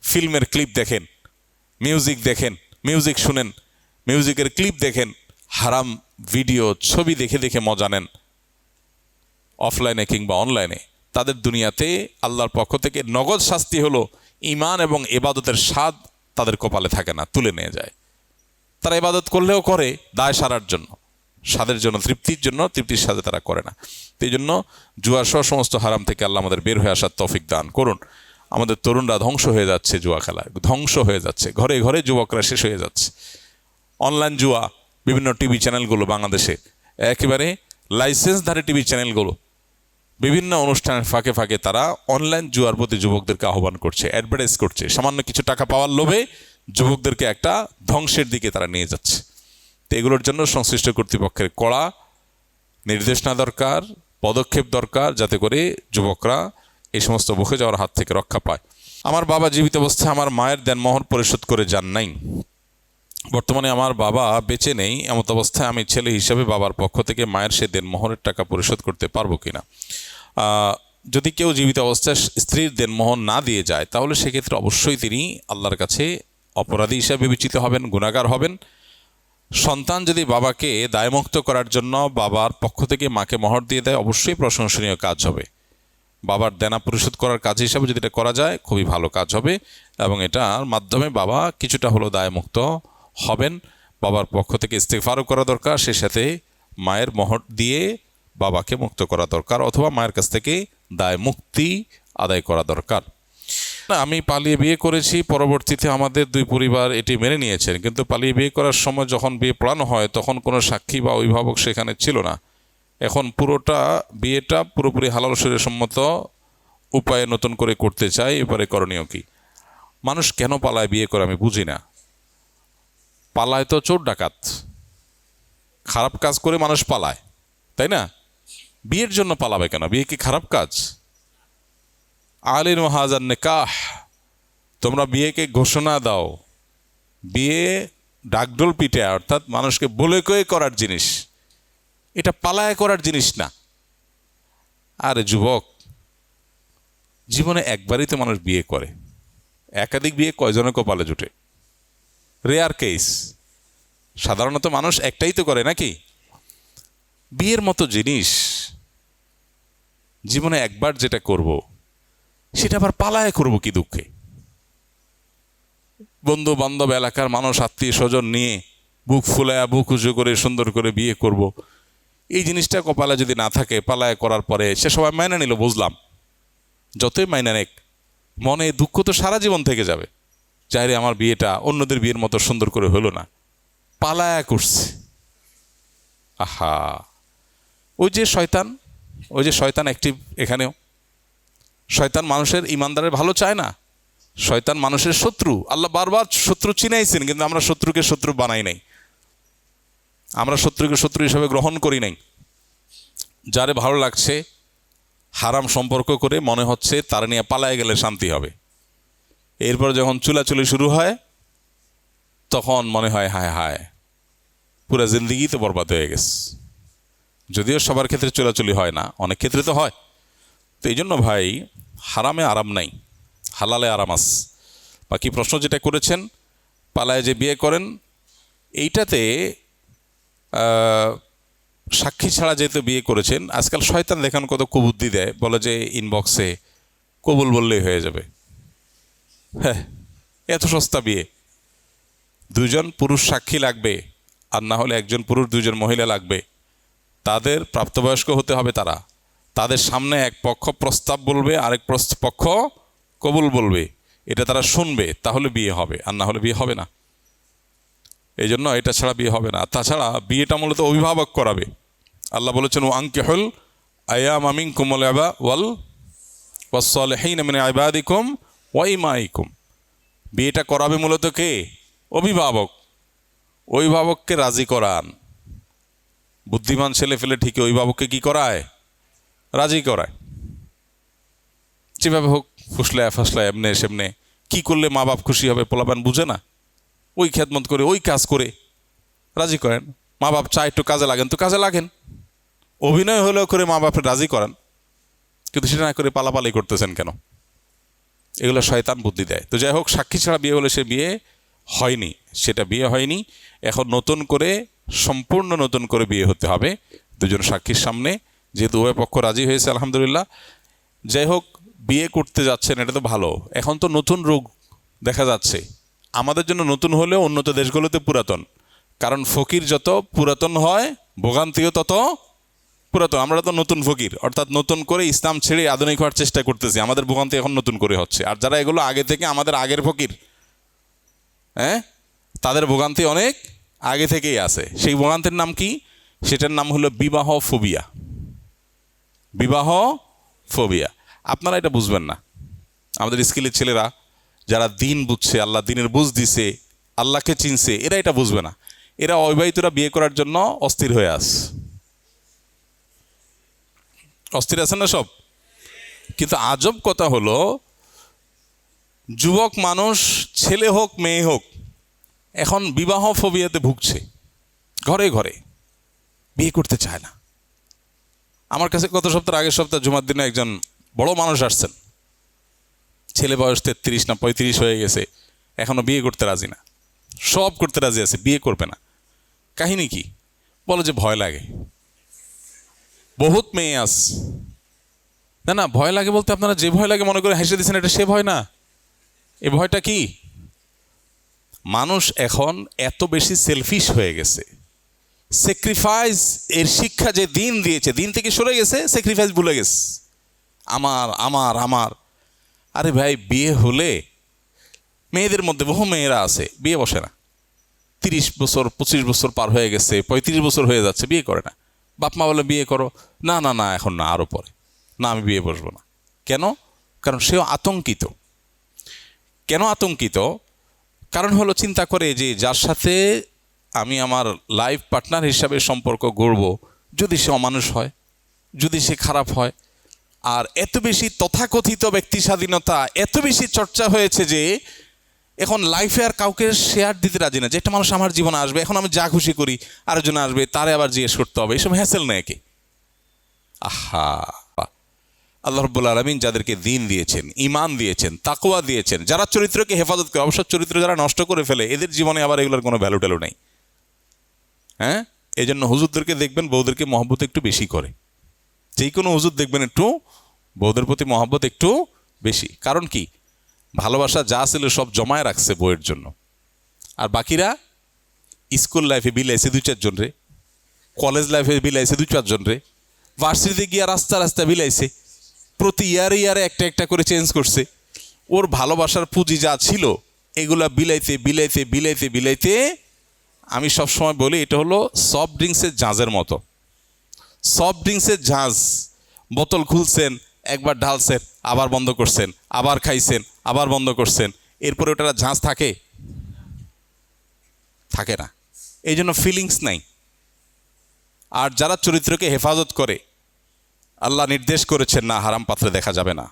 ফিল্মের ক্লিপ দেখেন, মিউজিক দেখেন, মিউজিক শুনেন, মিউজিকের ক্লিপ দেখেন, হারাম ভিডিও ছবি দেখে দেখে মজা নেন, অফলাইনে কিংবা অনলাইনে। তাদের দুনিয়াতে আল্লাহর পক্ষ থেকে নগদ শাস্তি হলো ঈমান এবং ইবাদতের স্বাদ তাদের কপালে থাকে না, তুলে নিয়ে যায়। তারা ইবাদত করলেও করে দায় সারার জন্য, স্বাদের জন্য, তৃপ্তির জন্য, তৃপ্তির স্বাদে তারা করে না। তো এই জন্য জুয়া সহ সমস্ত হারাম থেকে আল্লাহ আমাদের বের হয়ে আসার তৌফিক দান করুন। আমাদের তরুণরা ধ্বংস হয়ে যাচ্ছে জুয়া খেলায়, ধ্বংস হয়ে যাচ্ছে, ঘরে ঘরে যুবকরা শেষ হয়ে যাচ্ছে। অনলাইন জুয়া, বিভিন্ন টিভি চ্যানেলগুলো বাংলাদেশে একেবারে লাইসেন্সধারী টিভি চ্যানেলগুলো বিভিন্ন অনুষ্ঠানের ফাঁকে ফাঁকে তারা অনলাইন জুয়ার প্রতি যুবকদেরকে আহ্বান করছে, অ্যাডভার্টাইজ করছে। সামান্য কিছু টাকা পাওয়ার লোভে যুবকদেরকে একটা ধ্বংসের দিকে তারা নিয়ে যাচ্ছে। তো এগুলোর জন্য সংশ্লিষ্ট কর্তৃপক্ষের কড়া নির্দেশনা দরকার, পদক্ষেপ দরকার, যাতে করে যুবকরা এই সমস্ত বকে যাওয়ার হাত থেকে রক্ষা পায়। আমার বাবা জীবিত অবস্থায় আমার মায়ের দেনমোহর পরিশোধ করে যান নাই। বর্তমানে আমার বাবা বেঁচে নেই, এমত অবস্থায় আমি ছেলে হিসাবে বাবার পক্ষ থেকে মায়ের সে দেনমোহরের টাকা পরিশোধ করতে পারবো কিনা? যদি কেউ জীবিত অবস্থায় স্ত্রীর দেনমোহর না দিয়ে যায়, তাহলে সেক্ষেত্রে অবশ্যই তিনি আল্লাহর কাছে অপরাধী হিসাবে বিবেচিত হবেন, গুনাহগার হবেন। সন্তান যদি বাবাকে দায়মুক্ত করার জন্য বাবার পক্ষ থেকে মাকে মোহর দিয়ে দেয়, অবশ্যই প্রশংসনীয় কাজ হবে। বাবার দেনা পরিশোধ করার কাজ হিসাবে যদি এটা করা যায়, খুবই ভালো কাজ হবে এবং এটার মাধ্যমে বাবা কিছুটা হলো দায়মুক্ত হবেন। বাবার পক্ষ থেকে ইস্তেগফারও করা দরকার, সেই সাথে মায়ের মোহর দিয়ে বাবাকে মুক্ত করা দরকার, অথবা মায়ের কাছ থেকে দায় মুক্তি আদায় করা দরকার। আমি পালিয়ে বিয়ে করেছি, পরবর্তীতে আমাদের দুই পরিবার এটি মেনে নিয়েছেন, কিন্তু পালিয়ে বিয়ে করার সময় যখন বিয়ে পড়ানো হয় তখন কোনো সাক্ষী বা অভিভাবক সেখানে ছিল না। এখন বিয়েটা পুরোপুরি হালাল শরীয়তসম্মত উপায়ে নতুন করে করতে চাই, এবারে করণীয় কি? মানুষ কেন পালায় বিয়ে করে আমি বুঝি না। পালায় তো চোর ডাকাত, খারাপ কাজ করে মানুষ পালায়, তাই না? বিয়ের জন্য পালাবে কেন? বিয়ে কি খারাপ কাজ? আলিন হাজার নিকাহ, তোমরা বিয়েকে ঘোষণা দাও। বিয়ে ডাকডোল পিঠে, অর্থাৎ মানুষকে বলে কয়ে করার জিনিস, এটা পালায় করার জিনিস না। আরে যুবক, জীবনে একবারই তো মানুষ বিয়ে করে, একাধিক বিয়ে কয়জনের কপালে জুটে? Rare case. সাধারণত মানুষ একটাই তো করে, নাকি? বিয়ের মতো জিনিস জীবনে একবার যেটা করব, সেটা আবার পালায় করব কি দুঃখে? বন্ধু বান্ধব, এলাকার মানুষ, আত্মীয় স্বজন নিয়ে বুক ফুলায়া বুক উঁচু করে সুন্দর করে বিয়ে করব, এই জিনিসটা কপালে যদি না থাকে, পালায় করার পরে সে সবাই মাইনা নিল, বুঝলাম। যতই মাইনা নেক, মনে দুঃখ তো সারা জীবন থেকে যাবে। চাইরে আমার বিয়েটা অন্যদের বিয়ের মতো সুন্দর করে হলো না, পালায়া করছে। আহা, ওই যে শয়তান অ্যাক্টিভ এখানেও। শয়তান মানুষের ইমানদারের ভালো চায় না, শয়তান মানুষের শত্রু। আল্লাহ বারবার শত্রু চিনাইছেন, কিন্তু আমরা শত্রুকে শত্রু বানাই নাই, আমরা শত্রুকে শত্রু হিসেবে গ্রহণ করি নাই। যারে ভালো লাগছে হারাম সম্পর্ক করে মনে হচ্ছে তার নিয়ে পালায় গেলে শান্তি হবে, এরপর যখন চুলাচুলি শুরু হয় তখন মনে হয় হায় হায়, পুরা জিন্দিগি তো বরবাদ হয়ে গেছে। যদিও সবার ক্ষেত্রে চুলাচুলি হয় না, অনেক ক্ষেত্রে তো হয়। তো এই জন্য ভাই, হারামে আরাম নাই, হালালে আরাম আস। বাকি প্রশ্ন যেটা করেছেন, পালায় যে বিয়ে করেন, এইটাতে সাক্ষী ছাড়া যেহেতু বিয়ে করেছেন, আজকাল শয়তান দেখান কত কুবুদ্ধি দেয়, বলে যে ইনবক্সে কবুল বললেই হয়ে যাবে। হ্যাঁ, এত সস্তা বিয়ে। দুজন পুরুষ সাক্ষী লাগবে, আর না হলে একজন পুরুষ দুজন মহিলা লাগবে। তাদের প্রাপ্তবয়স্ক হতে হবে, তাদের সামনে এক পক্ষ প্রস্তাব বলবে, আরেক পক্ষ কবুল বলবে, এটা তারা শুনবে, তাহলে বিয়ে হবে, আর না হলে বিয়ে হবে না। এই জন্য এটা ছাড়া বিয়ে হবে না। তাছাড়া বিয়েটা মূলত অভিভাবক করাবে। আল্লাহ বলেছেন, ও আনকিহুল আয়ামা মিনকুম ওয়াস-সালিহিন মিন ইবাদিকুম ওয়া ইমাইকুম। বিয়েটা করাবে মূলত কে? অভিভাবক। অভিভাবককে রাজি করান। বুদ্ধিমান ছেলে ফেলে ঠিকই অভিভাবককে কি করায়? রাজি করায়। যেভাবে হোক, ফুসলায় ফাসলায়, এমনে সেমনে কি করলে মা বাপ খুশি হবে পোলাপান বুঝে না, ওই খেদমত করে, ওই কাজ করে রাজি করেন। মা বাপ চায় একটু কাজে লাগেন, তো কাজে লাগেন। অভিনয় হলেও করে মা বাপের রাজি করান, কিন্তু সেটা না করে পালাপালি করতেছেন কেন? এগুলো শয়তান বুদ্ধি দেয়। তো যাই হোক, সাক্ষী ছাড়া বিয়ে হলে সে বিয়ে হয়নি, সেটা বিয়ে হয়নি। এখন নতুন করে, সম্পূর্ণ নতুন করে বিয়ে হতে হবে দুজন সাক্ষীর সামনে। যেহেতু উভয় পক্ষ রাজি হয়েছে আলহামদুলিল্লাহ, যাই হোক, বিয়ে করতে যাচ্ছেন, এটা তো ভালো। এখন তো নতুন রোগ দেখা যাচ্ছে, আমাদের জন্য নতুন হলেও উন্নত দেশগুলোতে পুরাতন। কারণ ফকির যত পুরাতন হয়, ভোগান্তিও তত পুরাতন। আমরা তো নতুন ফকির, অর্থাৎ নতুন করে ইসলাম ছেড়ে আধুনিক হওয়ার চেষ্টা করতেছি, আমাদের ভোগান্তি এখন নতুন করে হচ্ছে। আর যারা এগুলো আগে থেকে আমাদের আগের ফকির, হ্যাঁ, তাদের ভোগান্তি অনেক আগে থেকেই আছে। সেই ভোগান্তির নাম কি? সেটার নাম হলো বিবাহ ফোবিয়া। বিবাহ ফোবিয়া। আপনারা এটা বুঝবেন না। আমাদের স্কুলের ছেলেরা যারা দিন বুঝছে, আল্লাহ দিনের বুঝ দিছে, আল্লাহকে চিনছে, এরা এটা বুঝবে না। এরা অবিবাহিতরা বিয়ে করার জন্য অস্থির হয়ে অস্থির আছেন না সব। কিন্তু আজব কথা হলো, যুবক মানুষ, ছেলে হোক মেয়ে হোক, এখন বিবাহ ফোবিয়াতে ভুগছে। ঘরে ঘরে বিয়ে করতে চায় না। আমার কাছে গত সপ্তাহ, আগের সপ্তাহ জুমার দিনে একজন বড় মানুষ আসছেন। ছেলে বয়স 33 না 35 হয়ে গেছে, এখনো বিয়ে করতে রাজি না। সব করতে রাজি আছে, বিয়ে করবে না। কাহিনী কি? বলে যে ভয় লাগে। বহুত মেয়ে আস। না না, ভয় লাগে বলতে আপনারা যে ভয় লাগে মনে করে হেসে দিচ্ছেন, এটা সে ভয় না। এ ভয়টা কি? মানুষ এখন এত বেশি সেলফিশ হয়ে গেছে। স্যাক্রিফাইস এর শিক্ষা যে দিন দিয়েছে, দিন থেকে সরে গেছে, স্যাক্রিফাইস ভুলে গেছে। আমার আমার আমার। আরে ভাই, বিয়ে হলে মেয়েদের মধ্যে বহু মেয়েরা আছে বিয়ে বসে না। 30 বছর 25 বছর পার হয়ে গেছে, 35 বছর হয়ে যাচ্ছে, বিয়ে করে না। বাপ মা বলে বিয়ে করো, না না না এখন না, আরও পরে, না আমি বিয়ে বসবো না। কেন? কারণ সেও আতঙ্কিত। কেন আতঙ্কিত? কারণ হলো চিন্তা করে যে যার সাথে আমি আমার লাইফ পার্টনার হিসাবে সম্পর্ক গড়ব, যদি সে অমানুষ হয়, যদি সে খারাপ হয়। আর এত বেশি তথাকথিত ব্যক্তি স্বাধীনতা এত বেশি চর্চা হয়েছে যে এখন লাইফে আর কাউকে শেয়ার দিতে রাজি না। যে একটা মানুষ আমার জীবনে আসবে, এখন আমি যা খুশি করি, আরেকজন আসবে, তারে আবার জিজ্ঞেস করতে হবে, এসব হ্যাসেল নেই একে। আহা, আল্লাহ রাব্বুল আলামিন যাদেরকে দ্বীন দিয়েছেন, ঈমান দিয়েছেন, তাকওয়া দিয়েছেন, যারা চরিত্রকে হেফাজত করে, অবশ্য চরিত্র যারা নষ্ট করে ফেলে এদের জীবনে আবার এগুলোর কোনো ভ্যালু ট্যালু নেই। হ্যাঁ, এই জন্য হুজুরদেরকে দেখবেন বউদেরকে মহব্বত একটু বেশি করে। যেই কোনো হুজুর দেখবেন একটু বউদের প্রতি মহব্বত একটু বেশি। কারণ কি? ভালোবাসা যা ছিল সব জমায় রাখছে বউয়ের জন্য। আর বাকিরা স্কুল লাইফে বিলাইছে 2-4 জন রে, কলেজ লাইফে বিলাইছে 2-4 জন রে, ভার্সিটিতে গিয়ে রাস্তা রাস্তা বিলাইছে, প্রতি ইয়ারে ইয়ারে একটা একটা করে চেঞ্জ করছে। ওর ভালোবাসার পুঁজি যা ছিল এগুলা বিলাইতে বিলাইতে বিলাইতে বিলাইতে, আমি সবসময় বলি এটা হলো সফট ড্রিঙ্কসের ঝাঁজের মতো। সফট ড্রিঙ্কসের ঝাঁজ, বোতল খুলছেন, একবার ঢালছেন, আবার বন্ধ করছেন, আবার খাইছেন, আবার বন্ধ করছেন, এরপরে ওটা ঝাঁজ থাকে? থাকে না। এই জন্য ফিলিংস নাই। আর যারা চরিত্রকে হেফাজত করে, আল্লাহ নির্দেশ করেছেন না হারাম পাত্রে দেখা যাবে না,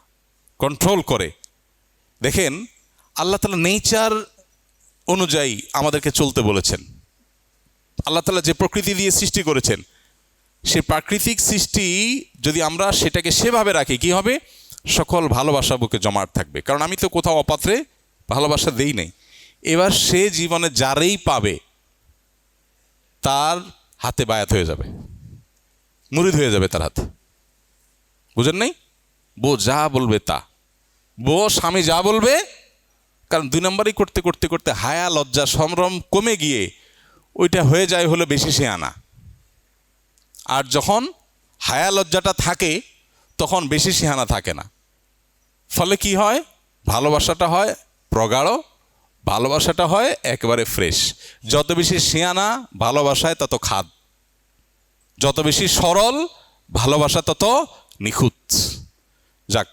কন্ট্রোল করে। দেখেন, আল্লাহ তাআলা নেচার অনুযায়ী আমাদেরকে চলতে বলেছেন। আল্লাহ তাআলা যে প্রকৃতি দিয়ে সৃষ্টি করেছেন, সে প্রাকৃতিক সৃষ্টি যদি আমরা সেটাকে সেভাবে রাখি, কি হবে? সকল ভালোবাসা বুকে জমাট থাকবে। কারণ আমি তো কোথাও অপাত্রে ভালোবাসা দেই নাই। এবার সে জীবনে যারেই পাবে তার হাতে বায়াত হয়ে যাবে, মুরিদ হয়ে যাবে তার হাতে। বুঝেন নাই? বউ যা বলবে তা, বউ স্বামী যা বলবে। কারণ 2 নম্বরই করতে করতে করতে হায়া লজ্জা সম্ভ্রম কমে গিয়ে ওইটা হয়ে যায় হলো বেশি শেয়ানা। আর যখন হায়া লজ্জাটা থাকে তখন বেশি সিহানা থাকে না। ফলে কি হয়? ভালোবাসাটা হয় প্রগাঢ়, ভালোবাসাটা হয় একেবারে ফ্রেশ। যত বেশি সিয়ানা ভালোবাসায় তত খাদ, যত বেশি সরল ভালোবাসা তত নিখুঁত। যাক,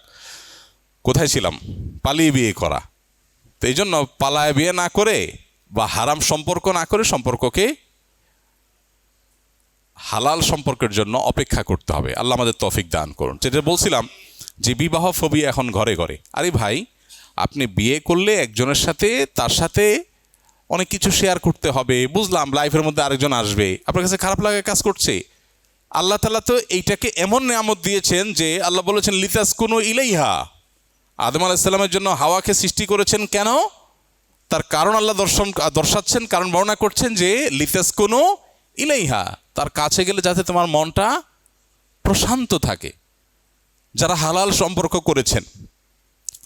কোথায় ছিলাম? পালিয়ে বিয়ে করা। তো এই জন্য পালায় বিয়ে না করে বা হারাম সম্পর্ক না করে সম্পর্ককে হালাল সম্পর্কের জন্য অপেক্ষা করতে হবে। আল্লাহ আমাদের তৌফিক দান করুন। যেটা বলছিলাম যে বিবাহ ফোবিয়া এখন ঘরে ঘরে। আরে ভাই, আপনি বিয়ে করলে একজনের সাথে, তার সাথে অনেক কিছু শেয়ার করতে হবে, বুঝলাম লাইফের মধ্যে আরেকজন আসবে, আপনার কাছে খারাপ লাগে কাজ করছে। আল্লাহ তাআলা তো এইটাকে এমন নিয়ামত দিয়েছেন যে আল্লাহ বলেছেন লিতাসকুনু ইলাইহা। আদম আলাইহিস সালামের জন্য হাওয়াকে সৃষ্টি করেছেন কেন? তার কারণ আল্লাহ দর্শাচ্ছেন, কারণ বর্ণনা করছেন যে লিতাসকুনু ইলাইহা, তার কাছে গেলে যাতে তোমার মনটা প্রশান্ত থাকে, যারা হালাল সম্পর্ক করেছেন,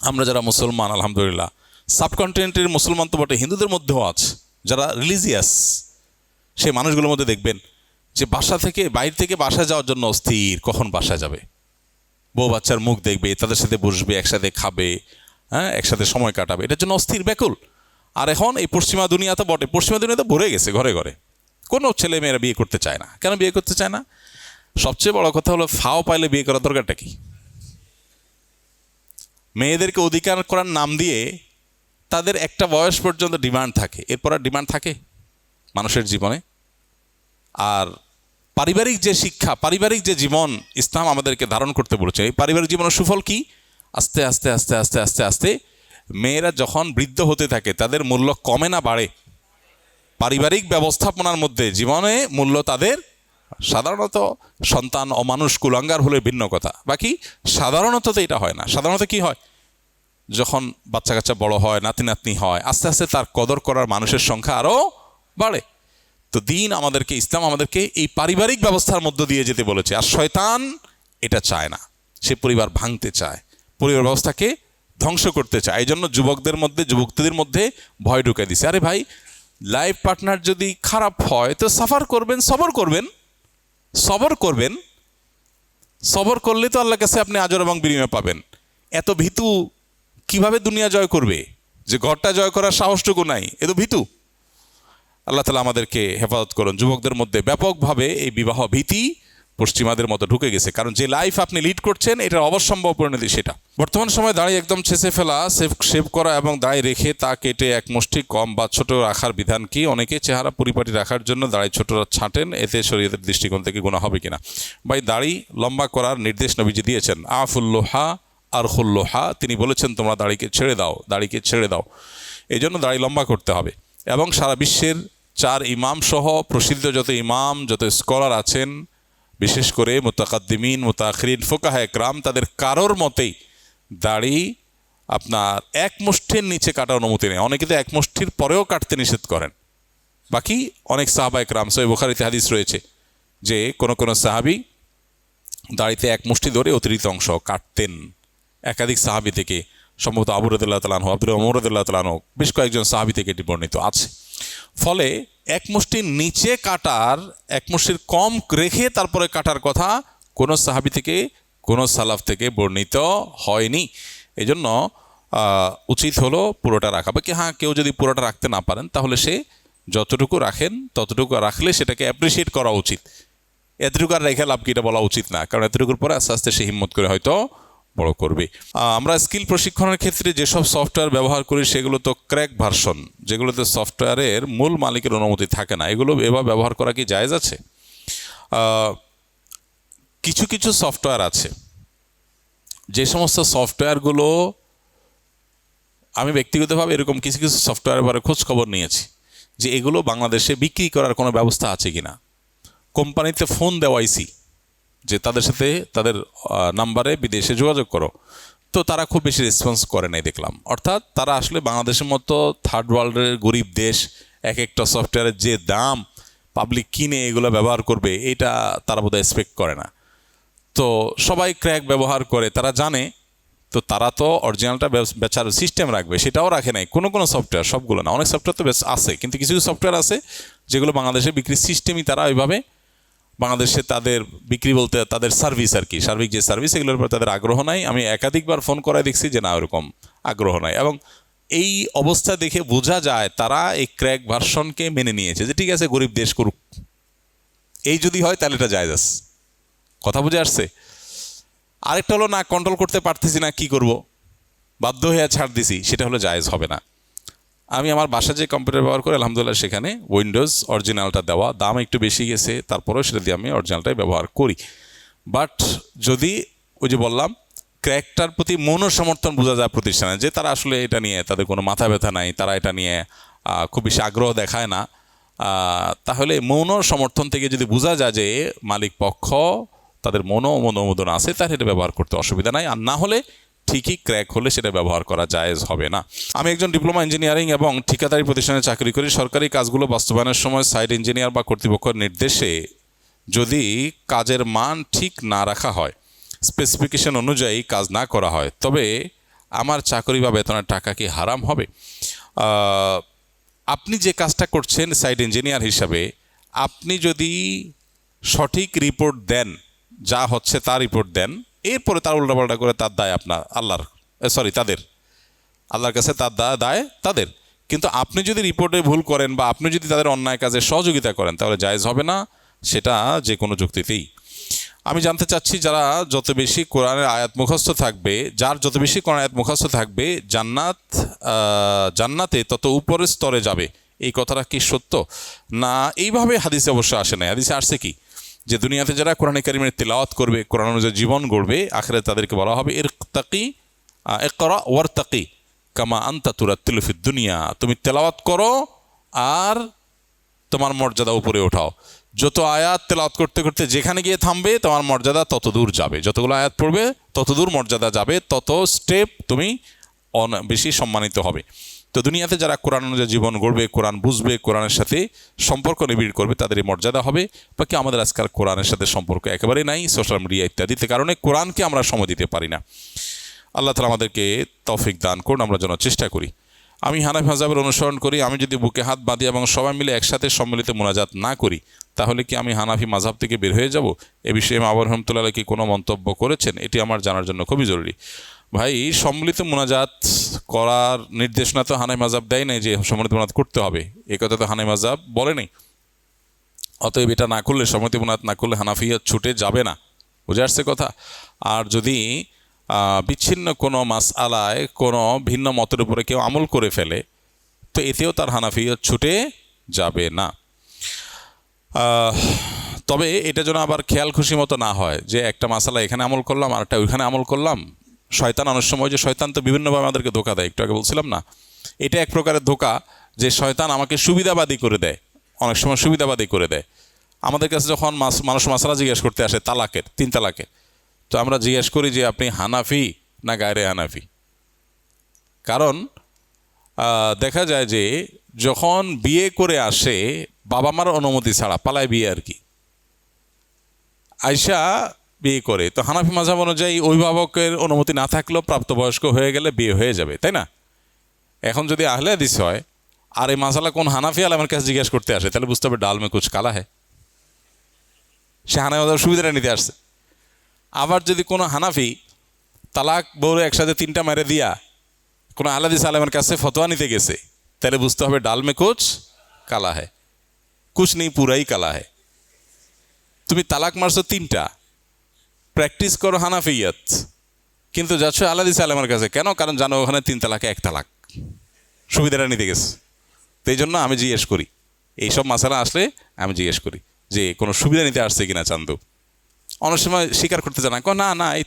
আমরা যারা মুসলমান আলহামদুলিল্লাহ, সাবকন্টিনেন্টের মুসলমান তো বটে, হিন্দুদের মধ্যেও আছে যারা রিলিজিয়াস, সেই মানুষগুলোর মধ্যে দেখবেন যে বাসা থেকে বাইরে থেকে বাসায় যাওয়ার জন্য অস্থির, কখন বাসায় যাবে, বউ বাচ্চার মুখ দেখবে, তাদের সাথে বসবে, একসাথে খাবে, হ্যাঁ, একসাথে সময় কাটাবে, এটার জন্য অস্থির ব্যাকুল। আর এখন এই পশ্চিমা দুনিয়া তো বটে, পশ্চিমা দুনিয়া তো ভরে গেছে ঘরে ঘরে, কোনো ছেলে মেয়েরা বিয়ে করতে চায় না। কেন বিয়ে করতে চায় না? সবচেয়ে বড় কথা হলো ফাও পাইলে বিয়ে করার দরকারটা কি? মেয়েদেরকে অধিকার করার নাম দিয়ে তাদের একটা বয়স পর্যন্ত ডিমান্ড থাকে, এরপর আর ডিমান্ড থাকে মানুষের জীবনে? আর পারিবারিক যে শিক্ষা, পারিবারিক যে জীবন ইসলাম আমাদেরকে ধারণ করতে বলেছে, এই পারিবারিক জীবনের সুফল কি? আস্তে আস্তে আস্তে আস্তে আস্তে আস্তে মেয়েরা যখন বৃদ্ধ হতে থাকে তাদের মূল্য কমে না বাড়ে? পারিবারিক ব্যবস্থাপনার মধ্যে জীবনে মূল্য তাদের, সাধারণত সন্তান অমানুষ কুলাঙ্গার হলে ভিন্ন কথা, বাকি সাধারণত তো এটা হয় না। সাধারণত কি হয়, যখন বাচ্চা কাচ্চা বড় হয়, নাতি নাতনি হয়, আস্তে আস্তে তার কদর করার মানুষের সংখ্যা আরও বাড়ে। তো দিন আমাদেরকে, ইসলাম আমাদেরকে এই পারিবারিক ব্যবস্থার মধ্য দিয়ে যেতে বলেছে। আর শয়তান এটা চায় না, সে পরিবার ভাঙতে চায়, পরিবার ব্যবস্থাকে ধ্বংস করতে চায়। এই জন্য যুবকদের মধ্যে, যুবকদের মধ্যে ভয় ঢুকে দিছে, আরে ভাই, লাইফ পার্টনার যদি খারাপ হয় তো সাফার করবেন, সবর করবেন, সবর করবেন, সবর করলে তো আল্লাহর কাছে আপনি আজর এবং বিনিময় পাবেন। এত ভীতু কিভাবে দুনিয়া জয় করবে, যে ঘরটা জয় করার সাহসটুকু নাই, এ তো ভীতু। আল্লাহ তাআলা আমাদেরকে হেফাজত করুন। যুবকদের মধ্যে ব্যাপকভাবে এই বিবাহ ভীতি পশ্চিমাদের মতো ঢুকে গেছে, কারণ যে লাইফ আপনি লিড করছেন এটার অবশ্যম্ভাবী পরিণতি সেটা। বর্তমান সময়ে দাড়ি একদম ছেঁচে ফেলা, শেভ করা এবং দাড়ি রেখে তা কেটে এক মুষ্টি কম বা ছোট রাখার বিধান কি? অনেকে চেহারা পরিপাটি রাখার জন্য দাড়ি ছোট ছাঁটেন, এতে শরীয়তের দৃষ্টিকোণ থেকে গুনাহ হবে কিনা? ভাই, দাড়ি লম্বা করার নির্দেশ নবীজি দিয়েছেন, আফুল্লোহা আর খুল্লোহা, তিনি বলেছেন তোমরা দাড়িকে ছেড়ে দাও, দাড়িকে ছেড়ে দাও। এই জন্য দাড়ি লম্বা করতে হবে। এবং সারা বিশ্বের 4 ইমাম সহ প্রসিদ্ধ যত ইমাম, যত স্কলার আছেন, বিশেষ করে মুতাকাদ্দিমিন, মুতাআখিরিন, ফুকাহা একরাম, তাদের কারোর মতেই দাড়ি আপনার এক মুষ্টির নিচে কাটার অনুমতি নেই। অনেকে তো এক মুষ্টির পরেও কাটতে নিষেধ করেন। বাকি অনেক সাহাবা একরাম, সহিহ বুখারীতে হাদিস রয়েছে যে কোন সাহাবী দাড়িতে এক মুষ্টি ধরে অতিরিক্ত অংশ কাটতেন। একাধিক সাহাবী থেকে, সম্ভবত আবু রাদিয়াল্লাহু তাআলা আনহু, আব্দুর ওমর রাদিয়াল্লাহু তাআলা আনহু, বেশ কয়েকজন সাহাবী থেকে এটি বর্ণিত আছে। ফলে এক মুষ্টির নিচে কাটার, এক মুষ্টির কম রেখে তারপরে কাটার কথা কোনো সাহাবী থেকে, কোনো সালাফ থেকে বর্ণিত হয়নি। এই জন্য উচিত হলো পুরোটা রাখা। বাকি হ্যাঁ, কেউ যদি পুরোটা রাখতে না পারেন তাহলে সে যতটুকু রাখেন ততটুকু রাখলে সেটাকে অ্যাপ্রিসিয়েট করা উচিত। এতটুকু আর রেখে লাভ কি, এটা বলা উচিত না, কারণ এতটুকুর পরে আস্তে আস্তে সে হিম্মত করে হয়তো বড় করবে। আমরা স্কিল প্রশিক্ষণের ক্ষেত্রে যেসব সফটওয়্যার ব্যবহার করি সেগুলো তো ক্র্যাক ভার্সন, যেগুলোতে সফটওয়্যারের মূল মালিকের অনুমতি থাকে না। এগুলো এবার ব্যবহার করা কি জায়েজ আছে? কিছু কিছু সফটওয়্যার আছে, যে সমস্ত সফটওয়্যারগুলো, আমি ব্যক্তিগতভাবে এরকম কিছু কিছু সফটওয়্যারের ব্যাপারে খোঁজ খবর নিয়েছি যে এগুলো বাংলাদেশে বিক্রি করার কোনো ব্যবস্থা আছে কিনা। কোম্পানিতে ফোন দেওয়াইছি যে তাদের সাথে, তাদের নাম্বারে বিদেশে যোগাযোগ করো, তো তারা খুব বেশি রেসপন্স করে নাই দেখলাম। অর্থাৎ তারা আসলে বাংলাদেশের মতো থার্ড ওয়ার্ল্ডের গরিব দেশ, এক একটা সফটওয়্যারের যে দাম, পাবলিক কিনে এগুলো ব্যবহার করবে, এটা তারা বোধহয় এক্সপেক্ট করে না। তো সবাই ক্র্যাক ব্যবহার করে, তারা জানে, তো তারা তো অরিজিনালটা বেচার সিস্টেম রাখবে, সেটাও রাখে নাই। কোনো সফটওয়্যার, সবগুলো না, অনেক সফটওয়্যার তো বেশ আছে, কিন্তু কিছু কিছু সফটওয়্যার আছে যেগুলো বাংলাদেশে বিক্রির সিস্টেমই তারা ওইভাবে, বাংলাদেশে তাদের বিক্রি বলতে তাদের সার্ভিস আর কি, সার্বিক যে সার্ভিস, এগুলোর উপর তাদের আগ্রহ নাই। আমি একাধিকবার ফোন করায় দেখছি যে না, ওরকম আগ্রহ নাই। এবং এই অবস্থা দেখে বোঝা যায় তারা এই ক্র্যাক ভার্সনকে মেনে নিয়েছে যে ঠিক আছে, গরিব দেশ করুক, এই যদি হয় তাহলে এটা জায়েজ আছে। কথা বুঝে আসছে? আরেকটা হলো না, কন্ট্রোল করতে পারতেছি না, কি করব, বাধ্য হয়ে ছাড় দিছি, সেটা হলো জায়েজ হবে না। আমি আমার বাসায় যে কম্পিউটার ব্যবহার করি আলহামদুলিল্লাহ, সেখানে উইন্ডোজ অরিজিনালটা দেওয়া, দাম একটু বেশি গেছে, তারপরেও সেটা দিয়ে আমি অরিজিনালটাই ব্যবহার করি। বাট যদি ওই যে বললাম, ক্র্যাকটার প্রতি মৌন সমর্থন বোঝা যায় প্রতিষ্ঠানে, যে তারা আসলে এটা নিয়ে তাদের কোনো মাথা ব্যথা নাই, তারা এটা নিয়ে খুব বেশি আগ্রহ দেখায় না, তাহলে মৌন সমর্থন থেকে যদি বোঝা যায় যে মালিক পক্ষ তাদের অনুমোদন আছে, তাহলে এটা ব্যবহার করতে অসুবিধা নাই। আর না হলে ঠিকই ক্র্যাক হলে সেটা ব্যবহার করা জায়েজ হবে না। আমি একজন ডিপ্লোমা ইঞ্জিনিয়ারিং এবং ঠিকাদারি প্রতিষ্ঠানে চাকরি করি। সরকারি কাজগুলো বাস্তবায়নের সময় সাইট ইঞ্জিনিয়ার বা কর্তৃপক্ষের নির্দেশে যদি কাজের মান ঠিক না রাখা হয়, স্পেসিফিকেশন অনুযায়ী কাজ না করা হয়, তবে আমার চাকরি বা বেতনের টাকা কি হারাম হবে? আপনি যে কাজটা করছেন সাইট ইঞ্জিনিয়ার হিসাবে, আপনি যদি সঠিক রিপোর্ট দেন, যা হচ্ছে তার রিপোর্ট দেন, এরপরে তার উল্টাপাল্টা করে তার দায় আপনার আল্লাহর কাছে তার দায় তাদের। কিন্তু আপনি যদি রিপোর্টে ভুল করেন বা আপনি যদি তাদের অন্যায় কাজে সহযোগিতা করেন, তাহলে জায়েজ হবে না, সেটা যে কোনো যুক্তিতেই। আমি জানতে চাচ্ছি, যারা যত বেশি কোরআনের আয়াত মুখস্থ থাকবে, যার যত বেশি কোরআন আয়াত মুখস্থ থাকবে, জান্নাতে তত উপরের স্তরে যাবে, এই কথাটা কি সত্য? না, এইভাবে হাদিসে অবশ্য আসে না। হাদিসে আসছে কি, যে দুনিয়াতে যারা কোরআনে কারিমের তিলাওয়াত করবে, কোরআন অনুযায়ী জীবন গড়বে, আখিরাতে তাদেরকে বলা হবে ইকরা ওয়ারতাকি কামা আনতা তুরাত্তিলু ফিদ দুনিয়া, তুমি তেলাওয়াত করো আর তোমার মর্যাদা উপরে ওঠাও। যত আয়াত তেলাওয়াত করতে করতে যেখানে গিয়ে থামবে, তোমার মর্যাদা তত দূর যাবে। যতগুলো আয়াত পড়বে তত দূর মর্যাদা যাবে, তত স্টেপ তুমি বেশি সম্মানিত হবে। তো দুনিয়াতে যারা কোরআন অনুযায়ী জীবন গড়বে, কোরআন বুঝবে, কোরআনের সাথে সম্পর্ক নিবিড় করবে, তাদেরই মর্যাদা হবে। বাকি আমাদের আজকাল কোরআনের সাথে সম্পর্ক একেবারেই নাই, সোশ্যাল মিডিয়া ইত্যাদিতে কারণে কোরআনকে আমরা সময় দিতে পারি না। আল্লাহ তাআলা আমাদেরকে তৌফিক দান করুন, আমরা যেন চেষ্টা করি। আমি হানাফি মাযহাবের অনুসরণ করি। আমি যদি বুকে হাত বাঁধি এবং সবাই মিলে একসাথে সম্মিলিত মোনাজাত না করি, তাহলে কি আমি হানাফি মাযহাব থেকে বের হয়ে যাব? এ বিষয়ে আবু রহমতুল্লাহ কি কোনো মন্তব্য করেছেন? এটি আমার জানার জন্য খুবই জরুরি। ভাই, সম্মিলিত মোনাজাত করার নির্দেশনা তো হানাফি মাযহাব দেয় নাই যে সম্মিলিত মোনাজাত করতে হবে, এ কথা তো হানাফি মাযহাব বলেনি। অতএব এটা না করলে, সম্মিলিত মোনাজাত না করলে হানাফিয়ত ছুটে যাবে না। বুঝে আসছে কথা? আর যদি বিচ্ছিন্ন কোনো মাসআলায় কোনো ভিন্ন মতের উপরে কেউ আমল করে ফেলে, তো এতেও তার হানাফিয়ত ছুটে যাবে না। তবে এটা যেন আবার খেয়াল খুশি মতো না হয় যে একটা মাসালা এখানে আমল করলাম আর একটা ওইখানে আমল করলাম। শয়তান অনেক সময়, যে শয়তান তো বিভিন্নভাবে আমাদেরকে ধোকা দেয়, একটু আগে বলছিলাম না, এটা এক প্রকারের ধোকা, যে শয়তান আমাকে সুবিধাবাদী করে দেয়, অনেক সময় সুবিধাবাদী করে দেয়। আমাদের কাছে যখন মানুষ মাসালা জিজ্ঞেস করতে আসে তালাকের, 3 তালাকের, তো আমরা জিজ্ঞেস করি যে আপনি হানাফি না গায়রে হানাফি? কারণ দেখা যায় যে যখন বিয়ে করে আসে বাবা মার অনুমতি ছাড়া, পালায় বিয়ে আর কি, আয়শা বিয়ে করে, তো হানাফি মাযহাব অনুযায়ী অভিভাবকের অনুমতি না থাকলেও প্রাপ্তবয়স্ক হয়ে গেলে বিয়ে হয়ে যাবে, তাই না? এখন যদি আহলে হাদিস হয় আর এই মাসালা কোন হানাফি আলেমের কাছে জিজ্ঞেস করতে আসে, তাহলে বুঝতে হবে ডাল মে কুছ কালা হ্যায়, সে হানাফি মাযহাবের সুবিধাটা নিতে আসছে। আবার যদি কোনো হানাফি তালাক বউরে একসাথে 3টা মেরে দিয়া কোনো আহলে হাদিস আলেমের কাছে ফতোয়া নিতে গেছে, তাহলে বুঝতে হবে ডাল মে কুছ কালা হ্যায়, কুছ নেই পুরাই কালা হ্যায়। তুমি তালাক মারছো 3টা, প্র্যাকটিস করো হানাফিয়ত, কিন্তু যাচ্ছ আহলে হাদিস আলেমের কাছে কেন? কারণ জানো ওখানে 3 তালাকে 1 তালাক, সুবিধাটা নিতে গেছে। তো এই জন্য আমি জিজ্ঞেস করি, এইসব মাসালা আসলে আমি জিজ্ঞেস করি যে কোনো সুবিধা নিতে আসছে কিনা চান্দু। অনেক সময় স্বীকার করতে চান না, না এই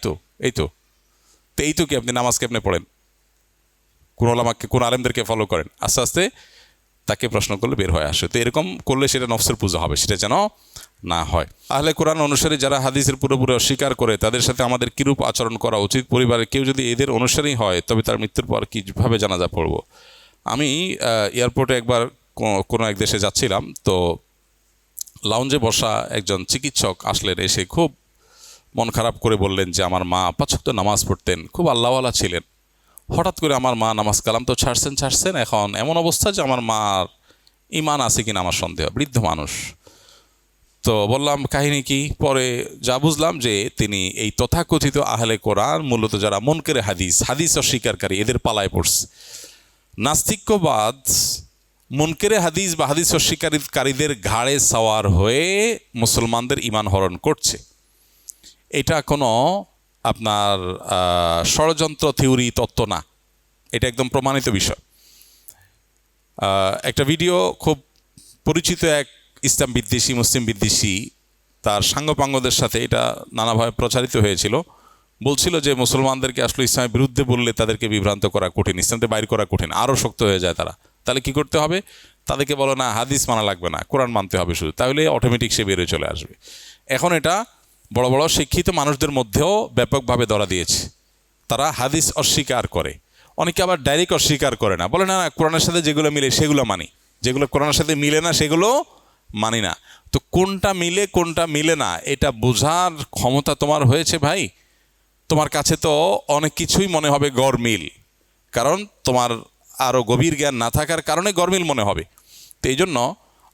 তো কি আপনি নামাজকে আপনি পড়েন, কোন ওলামাকে, কোন আলেমদেরকে ফলো করেন, আস্তে আস্তে তাকে প্রশ্ন করলে বের হয়ে আসে। তো এরকম করলে সেটা নফসের পূজা হবে, সেটা যেন না হয়। আহলে কোরআন অনুসারী যারা হাদিসের পুরোপুরি অস্বীকার করে, তাদের সাথে আমাদের কিরূপ আচরণ করা উচিত? পরিবারের কেউ যদি এদের অনুসারী হয়, তবে তার মৃত্যুর পর কীভাবে জানাজা পড়ব? আমি এয়ারপোর্টে একবার কোনো এক দেশে যাচ্ছিলাম, তো লাউঞ্জে বসা একজন চিকিৎসক আসলেন, এসে খুব মন খারাপ করে বললেন যে আমার মা 5 ওয়াক্ত নামাজ পড়তেন, খুব আল্লাহওয়ালা ছিলেন, হঠাৎ করে আমার মা নামাজ কালাম তো ছাড়ছেন, এখন এমন অবস্থা যে আমার মার ইমান আছে কিনা আমার সন্দেহ, বৃদ্ধ মানুষ। তো বললাম কাহিনী কি? পরে যা বুঝলাম যে তিনি এই তথাকথিত আহলে কোরআন, মূলত যারা মুনকারে হাদিস অস্বীকারী, এদের পালায় পড়ছে। নাস্তিক্যবাদ মুনকারে হাদিস বা হাদিস অস্বীকারীদের ঘাড়ে সওয়ার হয়ে মুসলমানদের ইমান হরণ করছে। এটা কোনো আপনার ষড়যন্ত্র থিওরি তত্ত্ব না, এটা একদম প্রমাণিত বিষয়। একটা ভিডিও, খুব পরিচিত এক ইসলাম বিদ্বেষী, মুসলিম বিদ্বেষী, তার সাঙ্গপাঙ্গদের সাথে এটা নানাভাবে প্রচারিত হয়েছিল। বলছিল যে মুসলমানদেরকে আসলে ইসলামের বিরুদ্ধে বললে তাদেরকে বিভ্রান্ত করা কঠিন, ইসলামকে বাইর করা কঠিন, আরও শক্ত হয়ে যায় তারা। তাহলে কি করতে হবে? তাদেরকে বলো না হাদিস মানা লাগবে না, কোরআন মানতে হবে শুধু, তাহলে অটোমেটিক সে বেরোয় চলে আসবে। এখন এটা বড় বড় শিক্ষিত মানুষদের মধ্যেও ব্যাপকভাবে ধরা দিয়েছে। তারা হাদিস অস্বীকার করে, অনেকে আবার ডাইরেক্ট অস্বীকার করে না, বলে না কোরআনের সাথে যেগুলো মিলে সেগুলো মানি, যেগুলো কোরআনের সাথে মিলে না সেগুলো মানি না। তো কোনটা মিলে কোনটা মিলে না এটা বোঝার ক্ষমতা তোমার হয়েছে ভাই? তোমার কাছে তো অনেক কিছুই মনে হবে গরমিল, কারণ তোমার আরও গভীর জ্ঞান না থাকার কারণে গরমিল মনে হবে। তো এই জন্য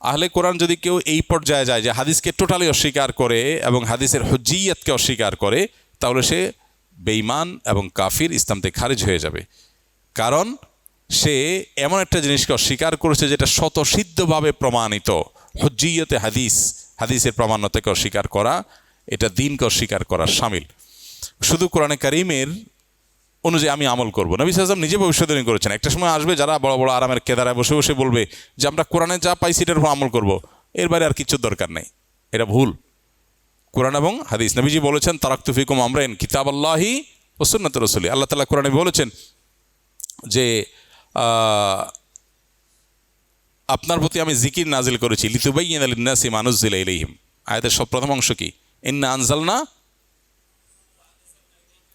আহলে কোরআন যদি কেউ এই পর্যায়ে যায় যে হাদিসকে টোটালি অস্বীকার করে এবং হাদিসের হুজ্জিয়তকে অস্বীকার করে, তাহলে সে বেঈমান এবং কাফির, ইসলাম থেকে খারিজ হয়ে যাবে। কারণ সে এমন একটা জিনিসকে অস্বীকার করেছে যেটা স্বতঃসিদ্ধভাবে প্রমাণিত। হুজ্জিয়তে হাদিস, হাদিসের প্রামাণ্যতাকে অস্বীকার করা, এটা দ্বীনকে অস্বীকার করার শামিল। শুধু কোরআনে কারীমের অনুযায়ী আমি আমল করবো, নবী সাল্লাল্লাহু আলাইহি ওয়াসাল্লাম নিজে ভবিষ্যদ্বাণী করেছেন। একটা সময় আসবে যারা বড় বড় আরামের কেদারায় বসে বসে বলবে যে আমরা কোরআনে যা পাইছি এটার উপর আমল করবো, এর বাইরে আর কিছুর দরকার নেই। এটা ভুল। কোরআন এবং হাদিস, নবীজি বলেছেন তারাকতু ফিকুম আমরাইন কিতাবাল্লাহি ওয়া সুন্নাতুর রাসূলি। আল্লাহ তাআলা কোরআনে বলেছেন যে আপনার প্রতি আমি জিকির নাজিল করেছি লিতুবাইয়িনা লিন-নাসি মা নুযিলা ইলাইহিম। আয়াতের সব প্রথম অংশ কি? ইন্না আনজালনা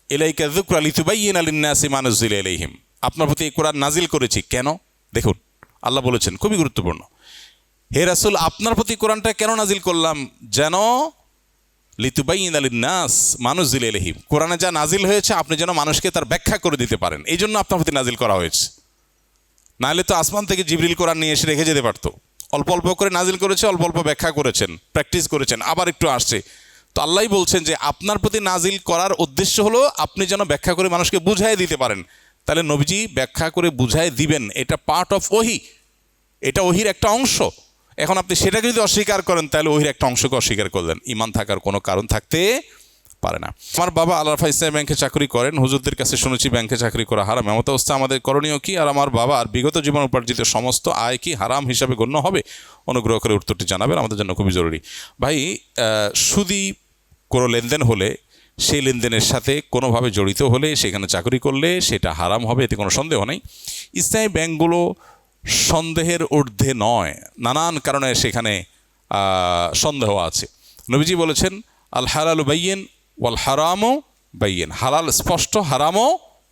ইলাইকা যিকরা লিতুবাইয়িনা লিন-নাসি মা নুযিলা ইলাইহিম। আপনার প্রতি এই কোরআন নাজিল করেছি কেন? দেখুন আল্লাহ বলেছেন, খুবই গুরুত্বপূর্ণ, হে রাসূল আপনার প্রতি কোরআনটা কেন নাজিল করলাম? যেন লিতুবাইয়িনা লিন-নাস মা নুযিলা ইলাইহিম, কোরআনে যা নাজিল হয়েছে আপনি যেন মানুষকে তার ব্যাখ্যা করে দিতে পারেন, এই জন্য আপনার প্রতি নাজিল করা হয়েছে। নাহলে তো আসমান থেকে জিবরিল কোরআন নিয়ে এসে রেখে যেতে পারতো। অল্প অল্প করে নাজিল করেছে, অল্প অল্প ব্যাখ্যা করেছেন, প্র্যাকটিস করেছেন, আবার একটু আসছে। তো আল্লাহই বলছেন যে আপনার প্রতি নাজিল করার উদ্দেশ্য হলো আপনি যেন ব্যাখ্যা করে মানুষকে বুঝাই দিতে পারেন। তাহলে নবীজি ব্যাখ্যা করে বুঝাই দিবেন, এটা পার্ট অফ ওহি, এটা ওহির একটা অংশ। এখন আপনি সেটাকে যদি অস্বীকার করেন তাহলে ওহির একটা অংশকে অস্বীকার করলেন, ঈমান থাকার কোনো কারণ থাকতে পারে না। আমার বাবা আল রাফা ইসলামী ব্যাংকে চাকরি করেন, হুজুরদের কাছে শুনেছি ব্যাংকে চাকরি করা হারাম, এমত অবস্থা আমাদের করণীয় কি? আর আমার বাবার বিগত জীবন উপার্জিত সমস্ত আয় কি হারাম হিসাবে গণ্য হবে? অনুগ্রহ করে উত্তরটি জানাবেন, আমাদের জন্য খুবই জরুরি। ভাই, সুদি কোনো লেনদেন হলে, সেই লেনদেনের সাথে কোনোভাবে জড়িত হলে, সেখানে চাকরি করলে সেটা হারাম হবে, এতে কোনো সন্দেহ নেই। ইসলামী ব্যাংকগুলো সন্দেহের ঊর্ধ্বে নয়, নানান কারণে সেখানে সন্দেহ আছে। নবীজি বলেছেন আল হালালু বাইয়িন ওয়াল হারামু বাইয়িন, হালাল স্পষ্ট, হারামও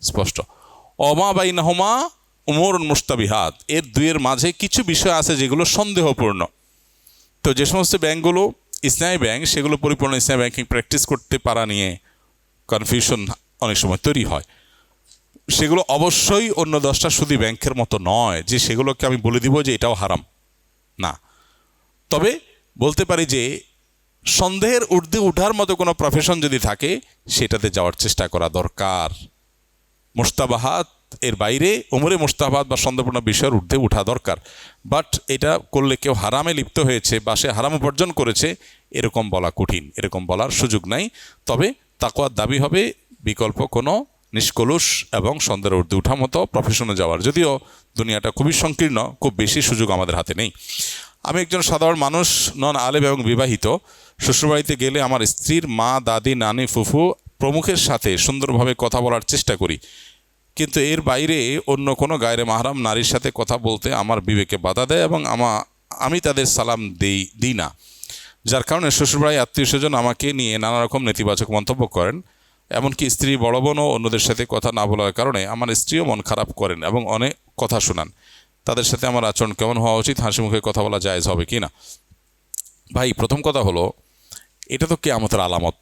স্পষ্ট। ওমা বাইনাহুমা উমুরুন মুশতাবিহাত, এর দুইয়ের মাঝে কিছু বিষয় আছে যেগুলো সন্দেহপূর্ণ। তো যে সমস্ত ব্যাংকগুলো ইসলামী ব্যাংক, সেগুলো পরিপূর্ণ ইসলামী ব্যাংকিং প্র্যাকটিস করতে পারা নিয়ে কনফিউশন অনেক সময় তৈরি হয়। সেগুলো অবশ্যই অন্য 10টা সুদী ব্যাংকের মতো নয় যে সেগুলোকে আমি বলে দিব যে এটাও হারাম, না। তবে বলতে পারি যে সন্দেহের ঊর্ধ্বে ওঠার মতো কোনো প্রফেশন যদি থাকে সেটাতে যাওয়ার চেষ্টা করা দরকার। মুস্তাবাহাত এর বাইরে ওমরে মুস্তাবাহাত বা সন্দেহপূর্ণ বিষয়ের ঊর্ধ্বে ওঠা দরকার। বাট এটা করলে কেউ হারামে লিপ্ত হয়েছে বা সে হারাম উপার্জন করেছে এরকম বলা কঠিন, এরকম বলার সুযোগ নাই। তবে তাকওয়ার দাবি হবে বিকল্প কোনো নিষ্কলুষ এবং সন্দেহের ঊর্ধ্বে ওঠার মতো প্রফেশনে যাওয়ার। যদিও দুনিয়াটা খুবই সংকীর্ণ, খুব বেশি সুযোগ আমাদের হাতে নেই। আমি একজন সাধারণ মানুষ, নন আলেম এবং বিবাহিত। শ্বশুরবাড়িতে গেলে আমার স্ত্রীর মা, দাদি, নানি, ফুফু প্রমুখের সাথে সুন্দরভাবে কথা বলার চেষ্টা করি, কিন্তু এর বাইরে অন্য কোনো গায়রে মাহরাম নারীর সাথে কথা বলতে আমার বিবেকে বাধা দেয় এবং আমি তাদের সালাম দিই না। যার কারণে শ্বশুরবাড়ি আত্মীয় স্বজন আমাকে নিয়ে নানা রকম নেতিবাচক মন্তব্য করেন। এমনকি স্ত্রী, বড় বোনও অন্যদের সাথে কথা না বলার কারণে আমার স্ত্রীও মন খারাপ করেন এবং অনেক কথা শোনান। তাদের সাথে আমার আচরণ কেমন হওয়া উচিত? হাসি মুখে কথা বলা জায়েজ হবে কি না? ভাই, প্রথম কথা হলো, এটা তো কিয়ামতের আলামত।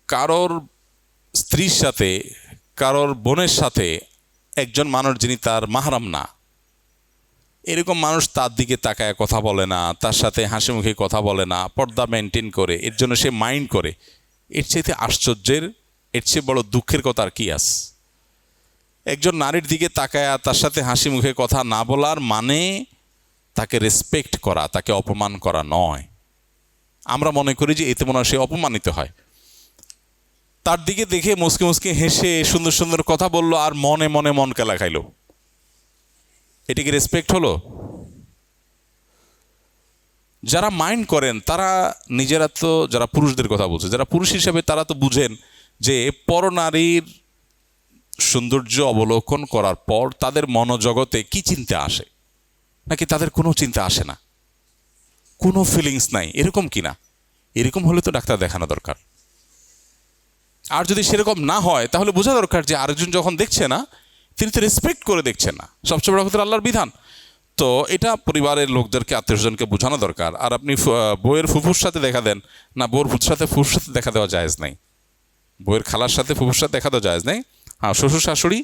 কারোর স্ত্রীর সাথে, কারোর বোনের সাথে একজন মানুষ যিনি তার মাহরাম না, এরকম মানুষ তার দিকে তাকায় কথা বলে না, তার সাথে হাসি মুখে কথা বলে না, পর্দা মেনটেন করে, এর জন্য সে মাইন্ড করে, এর চাইতে আশ্চর্যের, এর চেয়ে বড় দুঃখের কথা আর কি আছে? একজন নারীর দিকে তাকায় তার সাথে হাসি মুখে কথা না বলার মানে তাকে রেসপেক্ট করা, তাকে অপমান করা নয়। আমরা মনে করি যে এতে মনে হয় সে অপমানিত হয়। তার দিকে দেখে মুসকে মুসকে হেসে সুন্দর সুন্দর কথা বলল আর মনে মনে মন কেলা খাইল, এটা কি রেসপেক্ট হলো? যারা মাইন্ড করেন তারা নিজেরা তো, যারা পুরুষদের কথা বলছে, যারা পুরুষ হিসেবে তারা তো বুঝেন যে পরনারীর সৌন্দর্য অবলোকন করার পর তাদের মনোজগতে কি চিন্তা আসে, নাকি তাদের কোনো চিন্তা আসে না, কোনো ফিলিংস নাই, এরকম কিনা? এরকম হলে তো ডাক্তার দেখানো দরকার। আর যদি সেরকম না হয় তাহলে বোঝা দরকার যে আরেকজন যখন দেখছে না তিনি তো রেসপেক্ট করে দেখছেন না। সবচেয়ে বড় কথা আল্লাহর বিধান। তো এটা পরিবারের লোকদেরকে আত্মীয়স্বজনকে বোঝানো দরকার। আর আপনি বউয়ের ফুফুর সাথে দেখা দেন না, বউর সাথে ফুফুর সাথে দেখা দেওয়া জায়েজ নাই, বউয়ের খালার সাথে ফুফুর সাথে দেখা দেওয়া জায়েজ নেই। হ্যাঁ, শ্বশুর শাশুড়ি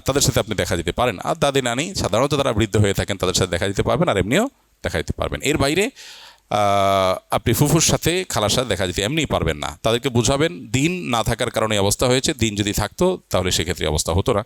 তাদের সাথে আপনি দেখা দিতে পারেন। আর দাদি নানি সাধারণত তারা বৃদ্ধ হয়ে থাকেন, তাদের সাথে দেখা দিতে পারবেন, আর এমনিও দেখা দিতে পারবেন। এর বাইরে আপনি ফুফুর সাথে খালার সাথে দেখা দিতে এমনিই পারবেন না। তাদেরকে বুঝাবেন দিন না থাকার কারণে অবস্থা হয়েছে, দিন যদি থাকতো তাহলে সেক্ষেত্রে অবস্থা হতো না।